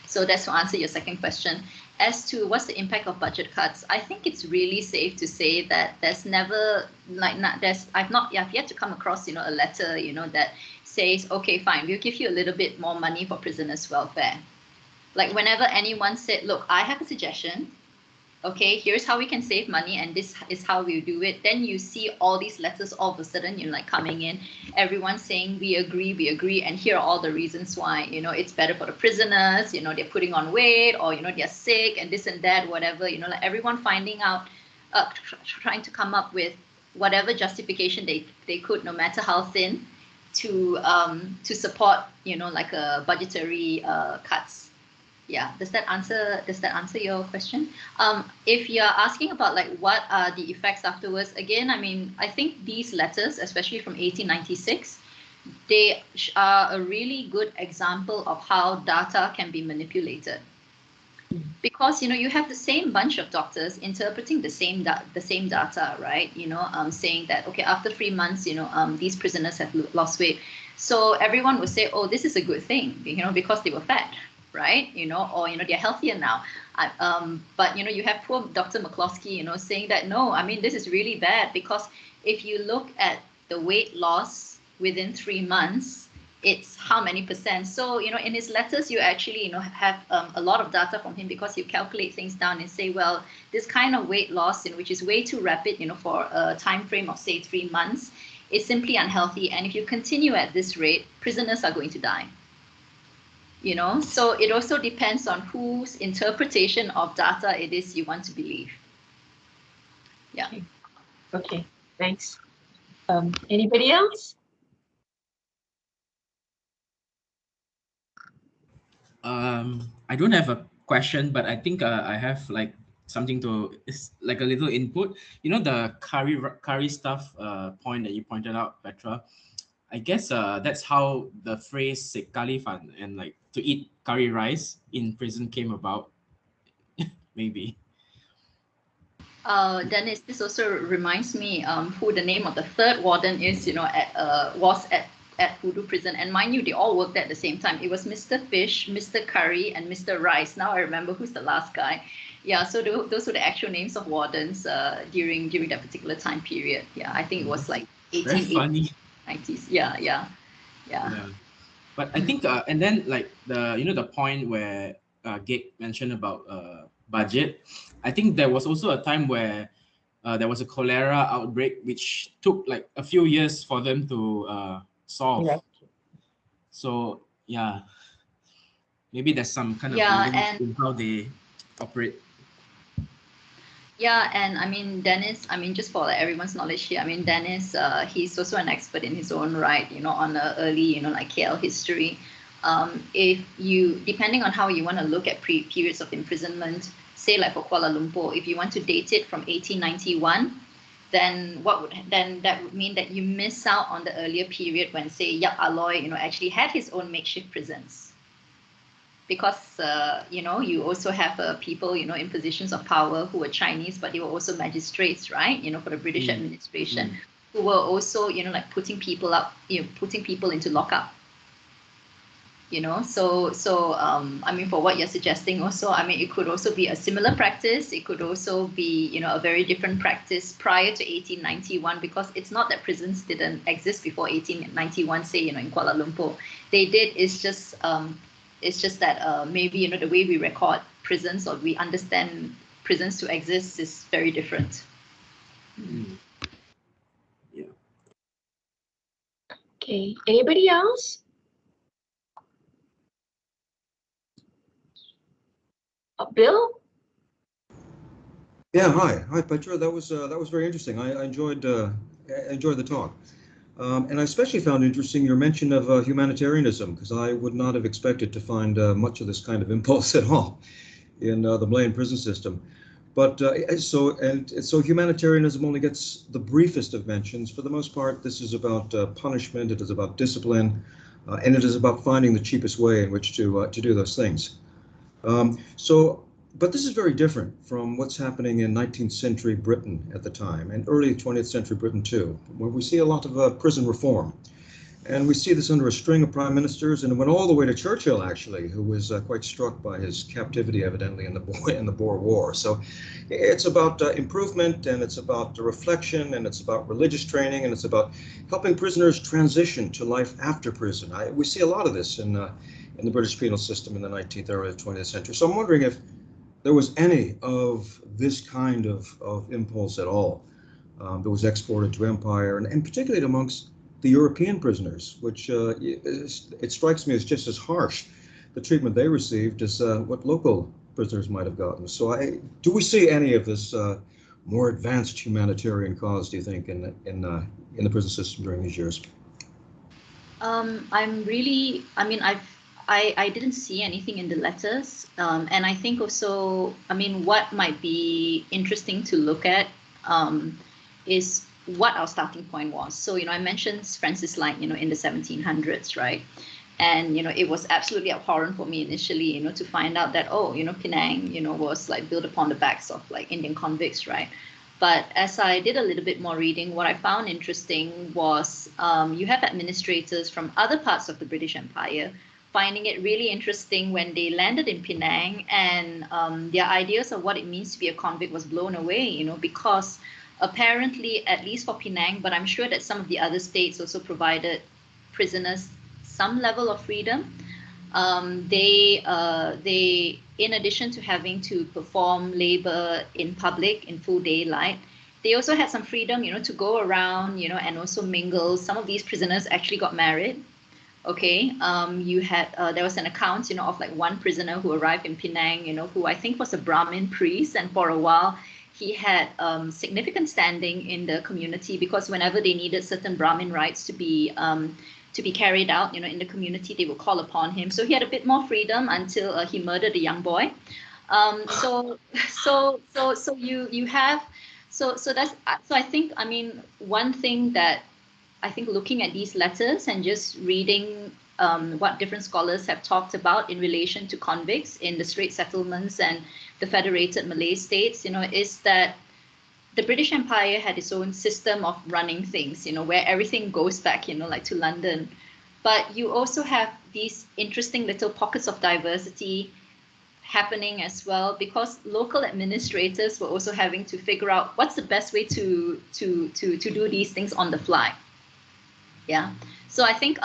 So that's to answer your second question. As to what's the impact of budget cuts, I think it's really safe to say that there's never I've yet to come across a letter that says, okay, fine, we'll give you a little bit more money for prisoners' welfare. Like whenever anyone said, look, I have a suggestion, okay, here's how we can save money and this is how we'll do it, then you see all these letters all of a sudden coming in, everyone saying we agree, and here are all the reasons why it's better for the prisoners, they're putting on weight, or they're sick and this and that, whatever, like everyone finding out, trying to come up with whatever justification they could, no matter how thin, to support like a budgetary cuts. Yeah, does that answer your question? If you're asking about like what are the effects afterwards, again, I mean, I think these letters, especially from 1896, they are a really good example of how data can be manipulated. Because you have the same bunch of doctors interpreting the same data, right? Saying that okay, after 3 months, these prisoners have lost weight, so everyone would say, oh, this is a good thing, because they were fat, right? Or they're healthier now. But you have poor Dr. McCloskey, saying that no, I mean, this is really bad, because if you look at the weight loss within 3 months, it's how many percent. So in his letters you actually have a lot of data from him, because you calculate things down and say, well, this kind of weight loss, which is way too rapid, for a time frame of say 3 months, is simply unhealthy, and if you continue at this rate, prisoners are going to die. You know, so it also depends on whose interpretation of data it is you want to believe. Yeah. Okay, thanks. Anybody else? I don't have a question, but I think I have like something to, it's like a little input. You know, the curry stuff point that you pointed out, Petra. I guess that's how the phrase "sekalifan" and like to eat curry rice in prison came about. Maybe. Dennis, this also reminds me who the name of the third warden is, you know, was at Hoodoo Prison. And mind you, they all worked at the same time. It was Mr. Fish, Mr. Curry, and Mr. Rice. Now I remember who's the last guy. Yeah, so those were the actual names of wardens during that particular time period. Yeah, I think it was like Very 1880s, funny. 90s. Yeah. But I think and then like the, you know, the point where Gabe mentioned about budget, I think there was also a time where there was a cholera outbreak which took like a few years for them to solve. Yeah. So yeah, maybe there's some kind of Yeah, link and in how they operate. yeah, and I mean, Dennis, I mean, just for like, everyone's knowledge here, I mean, Dennis, he's also an expert in his own right, you know, on early, you know, like KL history. If you, depending on how you want to look at periods of imprisonment, say like for Kuala Lumpur, if you want to date it from 1891, then that would mean that you miss out on the earlier period when, say, Yap Aloy, you know, actually had his own makeshift prisons. Because you know, you also have people, you know, in positions of power who were Chinese, but they were also magistrates, right? You know, for the British administration, who were also, you know, like putting people up, you know, putting people into lockup. You know, so I mean, for what you're suggesting, also, I mean, it could also be a similar practice. It could also be, you know, a very different practice prior to 1891, because it's not that prisons didn't exist before 1891. Say, you know, in Kuala Lumpur, they did. It's just that maybe, you know, the way we record prisons or we understand prisons to exist is very different. Yeah. Okay, anybody else? Bill? Yeah, hi, Petra. That was very interesting. I enjoyed the talk, and I especially found interesting your mention of humanitarianism, because I would not have expected to find much of this kind of impulse at all in the Malayan prison system. But so humanitarianism only gets the briefest of mentions. For the most part, this is about punishment. It is about discipline, and it is about finding the cheapest way in which to do those things. But this is very different from what's happening in 19th century Britain at the time, and early 20th century Britain too, where we see a lot of prison reform. And we see this under a string of prime ministers, and it went all the way to Churchill, actually, who was quite struck by his captivity, evidently, in the Boer War. So it's about improvement, and it's about reflection, and it's about religious training, and it's about helping prisoners transition to life after prison. We see a lot of this in the British penal system in the 19th, early 20th century. So I'm wondering if there was any of this kind of impulse at all that was exported to empire, and particularly amongst the European prisoners, which it strikes me as just as harsh, the treatment they received, as what local prisoners might have gotten. So do we see any of this more advanced humanitarian cause, do you think, in the prison system during these years? I didn't see anything in the letters, and I think also, I mean, what might be interesting to look at is what our starting point was. So, you know, I mentioned Francis Light, you know, in the 1700s, right? And, you know, it was absolutely abhorrent for me initially, you know, to find out that, oh, you know, Penang, you know, was like built upon the backs of like Indian convicts, right? But as I did a little bit more reading, what I found interesting was you have administrators from other parts of the British Empire finding it really interesting when they landed in Penang, and their ideas of what it means to be a convict was blown away, you know, because apparently, at least for Penang, but I'm sure that some of the other states also provided prisoners some level of freedom. They, in addition to having to perform labor in public in full daylight, they also had some freedom, you know, to go around, you know, and also mingle. Some of these prisoners actually got married. Okay, you had there was an account, of like one prisoner who arrived in Penang, who I think was a Brahmin priest, and for a while he had significant standing in the community because whenever they needed certain Brahmin rites to be carried out, in the community, they would call upon him. So he had a bit more freedom until he murdered a young boy. So you have so that's so I think one thing that I think looking at these letters and just reading what different scholars have talked about in relation to convicts in the Strait settlements and the Federated Malay States, is that the British Empire had its own system of running things, where everything goes back, like to London. But you also have these interesting little pockets of diversity happening as well, because local administrators were also having to figure out what's the best way to do these things on the fly. Yeah. So I think,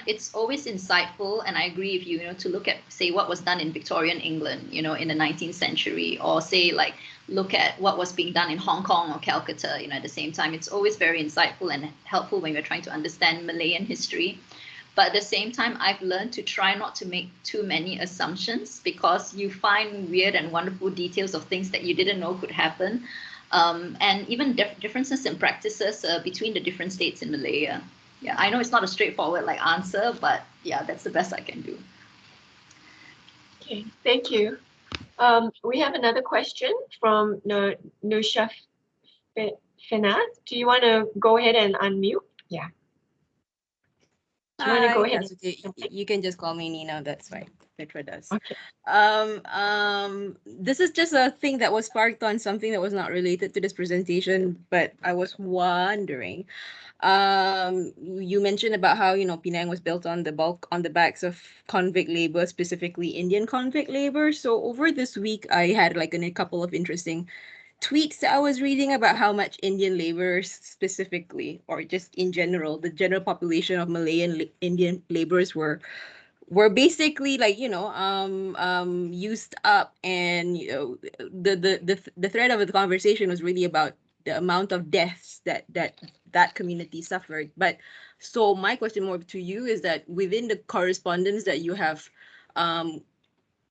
it's always insightful, and I agree with you, to look at, say, what was done in Victorian England, in the 19th century, or say, like, look at what was being done in Hong Kong or Calcutta, at the same time. It's always very insightful and helpful when we're trying to understand Malayan history. But at the same time, I've learned to try not to make too many assumptions, because you find weird and wonderful details of things that you didn't know could happen, and even differences in practices between the different states in Malaya. Yeah, I know it's not a straightforward answer, but yeah, that's the best I can do. Okay, thank you. We have another question from Nusha Finat. Do you want to go ahead and unmute? Yeah. Do you want to go ahead? That's okay. You can just call me Nina. That's fine. Petra does. Okay. This is just a thing that was sparked on something that was not related to this presentation, but I was wondering. You mentioned about how Penang was built on the backs of convict labor, specifically Indian convict labor. So over this week, I had a couple of interesting tweets that I was reading about how much Indian laborers specifically, or just in general, the general population of Malayan Indian laborers were basically used up, and the thread of the conversation was really about the amount of deaths that community suffered. But so my question more to you is that within the correspondence that you have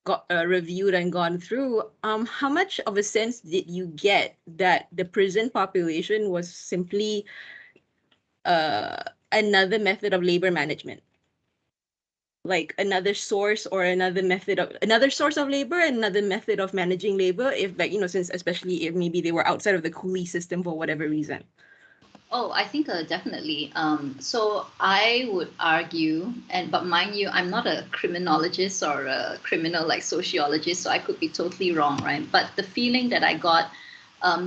got reviewed and gone through, how much of a sense did you get that the prison population was simply another method of labor management, like another source or another source of labor and another method of managing labor, if since especially if maybe they were outside of the coolie system for whatever reason? Oh, I think definitely. So I would argue, but mind you, I'm not a criminologist or a criminal sociologist, so I could be totally wrong, right? But the feeling that I got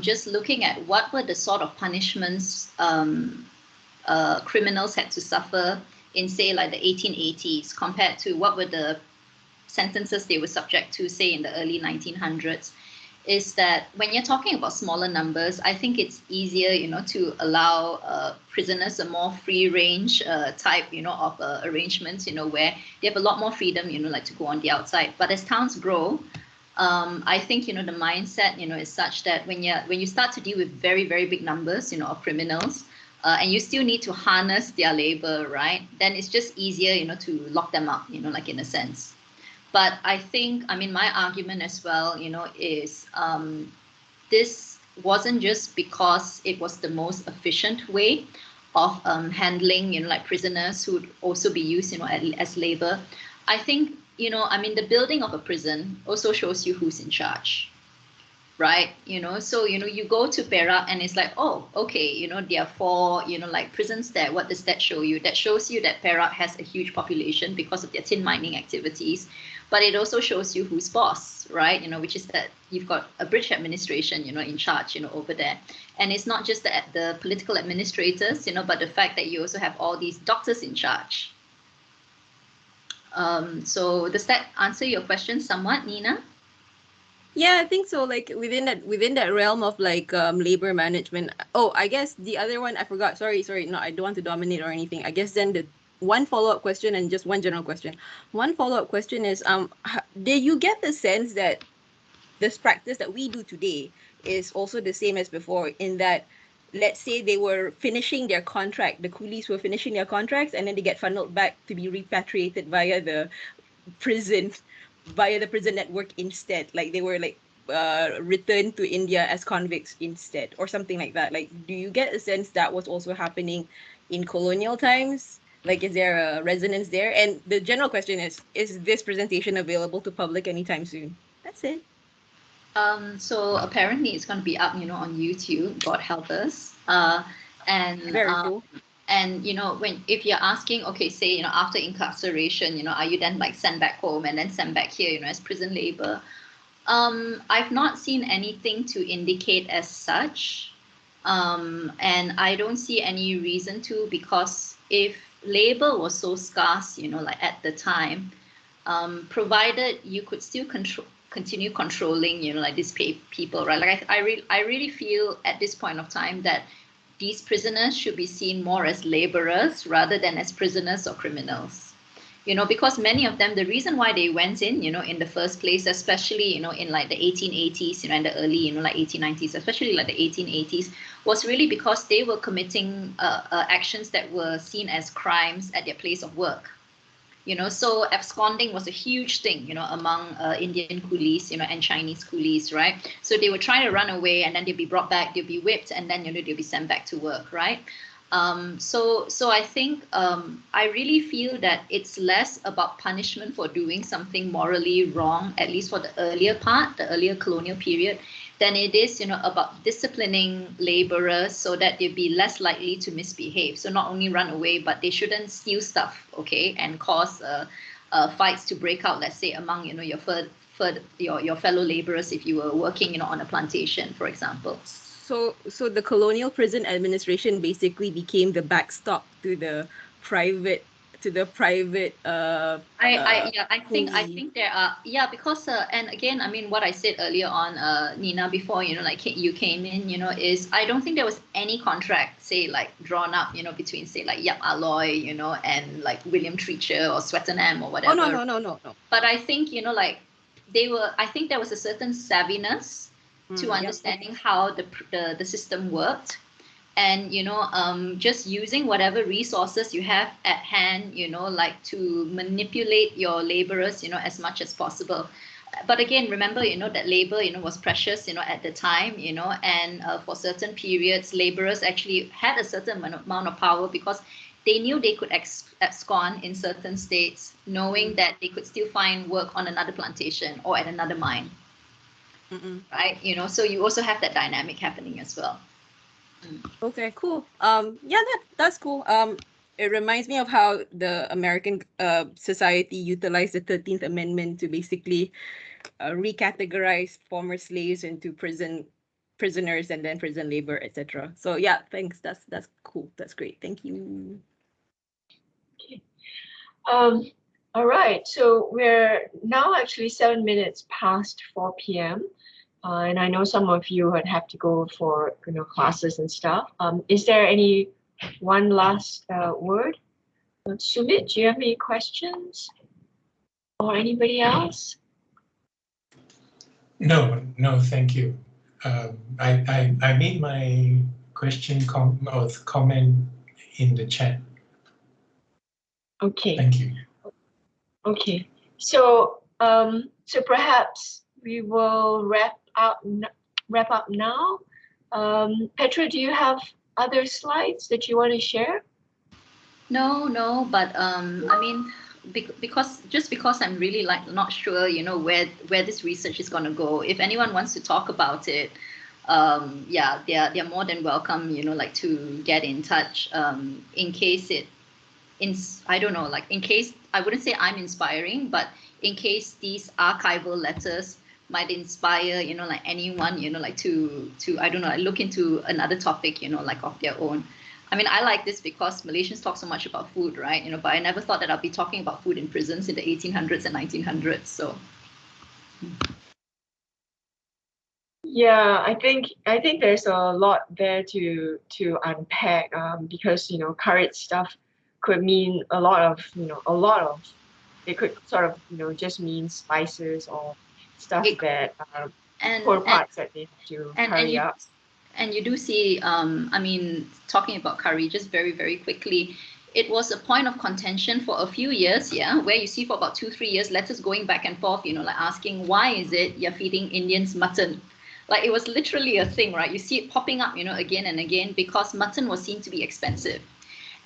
just looking at what were the sort of punishments criminals had to suffer in, say, like the 1880s compared to what were the sentences they were subject to, say, in the early 1900s, is that when you're talking about smaller numbers, I think it's easier, to allow prisoners a more free range type, of arrangements, where they have a lot more freedom, to go on the outside. But as towns grow, I think, the mindset, is such that when you start to deal with very, very big numbers, of criminals, and you still need to harness their labor, right? Then it's just easier, to lock them up, in a sense. But I think, my argument as well, is this wasn't just because it was the most efficient way of handling, prisoners who'd also be used, as labor. I think, the building of a prison also shows you who's in charge. Right, so you go to Perak and it's like, oh, okay, there are 4 prisons there. What does that show you? That shows you that Perak has a huge population because of their tin mining activities, but it also shows you who's boss, right? Which is that you've got a British administration, in charge, over there, and it's not just the political administrators, but the fact that you also have all these doctors in charge. So does that answer your question somewhat, Nina? Yeah, I think so. Like within that realm of labor management. Oh, I guess the other one I forgot. Sorry. No, I don't want to dominate or anything. I guess then the one follow-up question and just one general question. One follow-up question is did you get the sense that this practice that we do today is also the same as before, in that let's say they were finishing their contract, the coolies were finishing their contracts, and then they get funneled back to be repatriated via the prison network instead. Like they were like returned to India as convicts instead, or something like that. Like, do you get a sense that was also happening in colonial times? Like, is there a resonance there? And the general question is this presentation available to public anytime soon? That's it. So apparently it's going to be up, on YouTube, God help us. And Very cool. And if you're asking, okay, say, after incarceration, are you then like sent back home and then sent back here, as prison labor? I've not seen anything to indicate as such. And I don't see any reason to, because if labor was so scarce, like at the time, provided you could still continue controlling, like these people, right? Like I really feel at this point of time that these prisoners should be seen more as laborers rather than as prisoners or criminals. Because many of them, the reason why they went in the first place, especially, in like the 1880s, and the early, like 1890s, especially like the 1880s, was really because they were committing actions that were seen as crimes at their place of work. So absconding was a huge thing, among Indian coolies, and Chinese coolies, right? So they would try to run away, and then they'd be brought back, they'll be whipped, and then, they'll be sent back to work, right? So I think I really feel that it's less about punishment for doing something morally wrong, at least for the earlier colonial period, than it is, about disciplining laborers so that they'd be less likely to misbehave. So not only run away, but they shouldn't steal stuff, okay, and cause fights to break out, let's say, among, your fellow laborers if you were working, on a plantation, for example. So the colonial prison administration basically became the backstop to the private I think there are, because and again, I mean, what I said earlier on, Nina, before, like you came in, is I don't think there was any contract, say, like drawn up, between, say, like Yap Alloy, and like William Treacher or Swettenham or whatever. Oh, no. But I think, like I think there was a certain savviness to understanding how the system worked, and just using whatever resources you have at hand, like to manipulate your laborers, as much as possible. But again, remember, that labor, was precious, at the time, and for certain periods, laborers actually had a certain amount of power because they knew they could abscond in certain states, knowing that they could still find work on another plantation or at another mine. Right, so you also have that dynamic happening as well. Okay, cool. That's cool. It reminds me of how the American society utilized the 13th Amendment to basically recategorize former slaves into prisoners and then prison labor, etc. So yeah, thanks. That's cool. That's great. Thank you. Okay. All right. So we're now actually 7 minutes past 4 p.m. And I know some of you would have to go for classes and stuff. Is there any one last word? Sumit, do you have any questions? Or anybody else? No, thank you. I made my question or comment in the chat. Okay. Thank you. Okay. So perhaps we will wrap up now. Petra, do you have other slides that you want to share? No, but I mean, because I'm really not sure, where this research is going to go. If anyone wants to talk about it, they're more than welcome, to get in touch. In case I don't know, in case, I wouldn't say I'm inspiring, but in case these archival letters might inspire, anyone, to I don't know, look into another topic, of their own. I mean, I like this because Malaysians talk so much about food, right? But I never thought that I'd be talking about food in prisons in the 1800s and 1900s. So. Yeah, I think there's a lot there to unpack because current stuff could mean a lot of it could sort of just mean spices or stuff that poor parts that they have to hurry up. And you do see, I mean, talking about curry, just very, very quickly, it was a point of contention for a few years, yeah, where you see for about 2-3 years, letters going back and forth, you know, like asking, why is it you're feeding Indians mutton? Like, it was literally a thing, right? You see it popping up, you know, again and again, because mutton was seen to be expensive.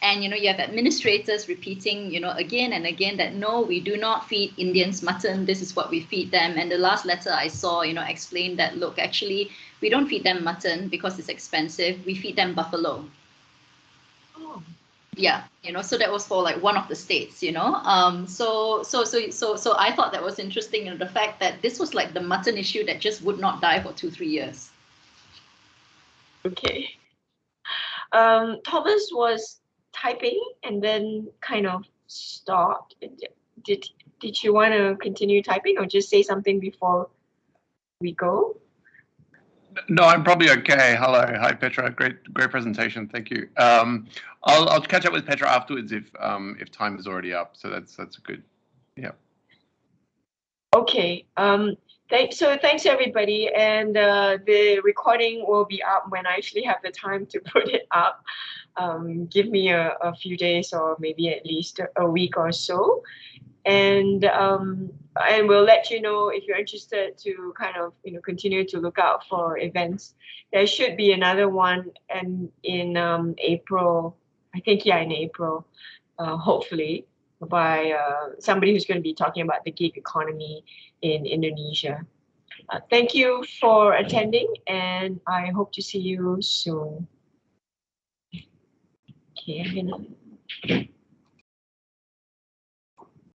And, you know, you have administrators repeating, you know, again and again that, no, we do not feed Indians mutton. This is what we feed them. And the last letter I saw, you know, explained that, look, actually, we don't feed them mutton because it's expensive. We feed them buffalo. Oh. Yeah, you know, so that was for like one of the states, you know. So I thought that was interesting, you know, the fact that this was like the mutton issue that just would not die for 2-3 years. Okay. Thomas was typing and then kind of stopped. Did you want to continue typing or just say something before we go? No, I'm probably okay. Hello, hi Petra. Great presentation. Thank you. I'll catch up with Petra afterwards if time is already up. So that's good. Yeah. Okay. Thanks everybody, and the recording will be up when I actually have the time to put it up. Give me a few days or maybe at least a week or so, and we'll let you know if you're interested to kind of, you know, continue to look out for events. There should be another one and in April, I think, yeah, in April, hopefully, by somebody who's going to be talking about the gig economy in Indonesia. Thank you for attending, and I hope to see you soon. Okay, I'm gonna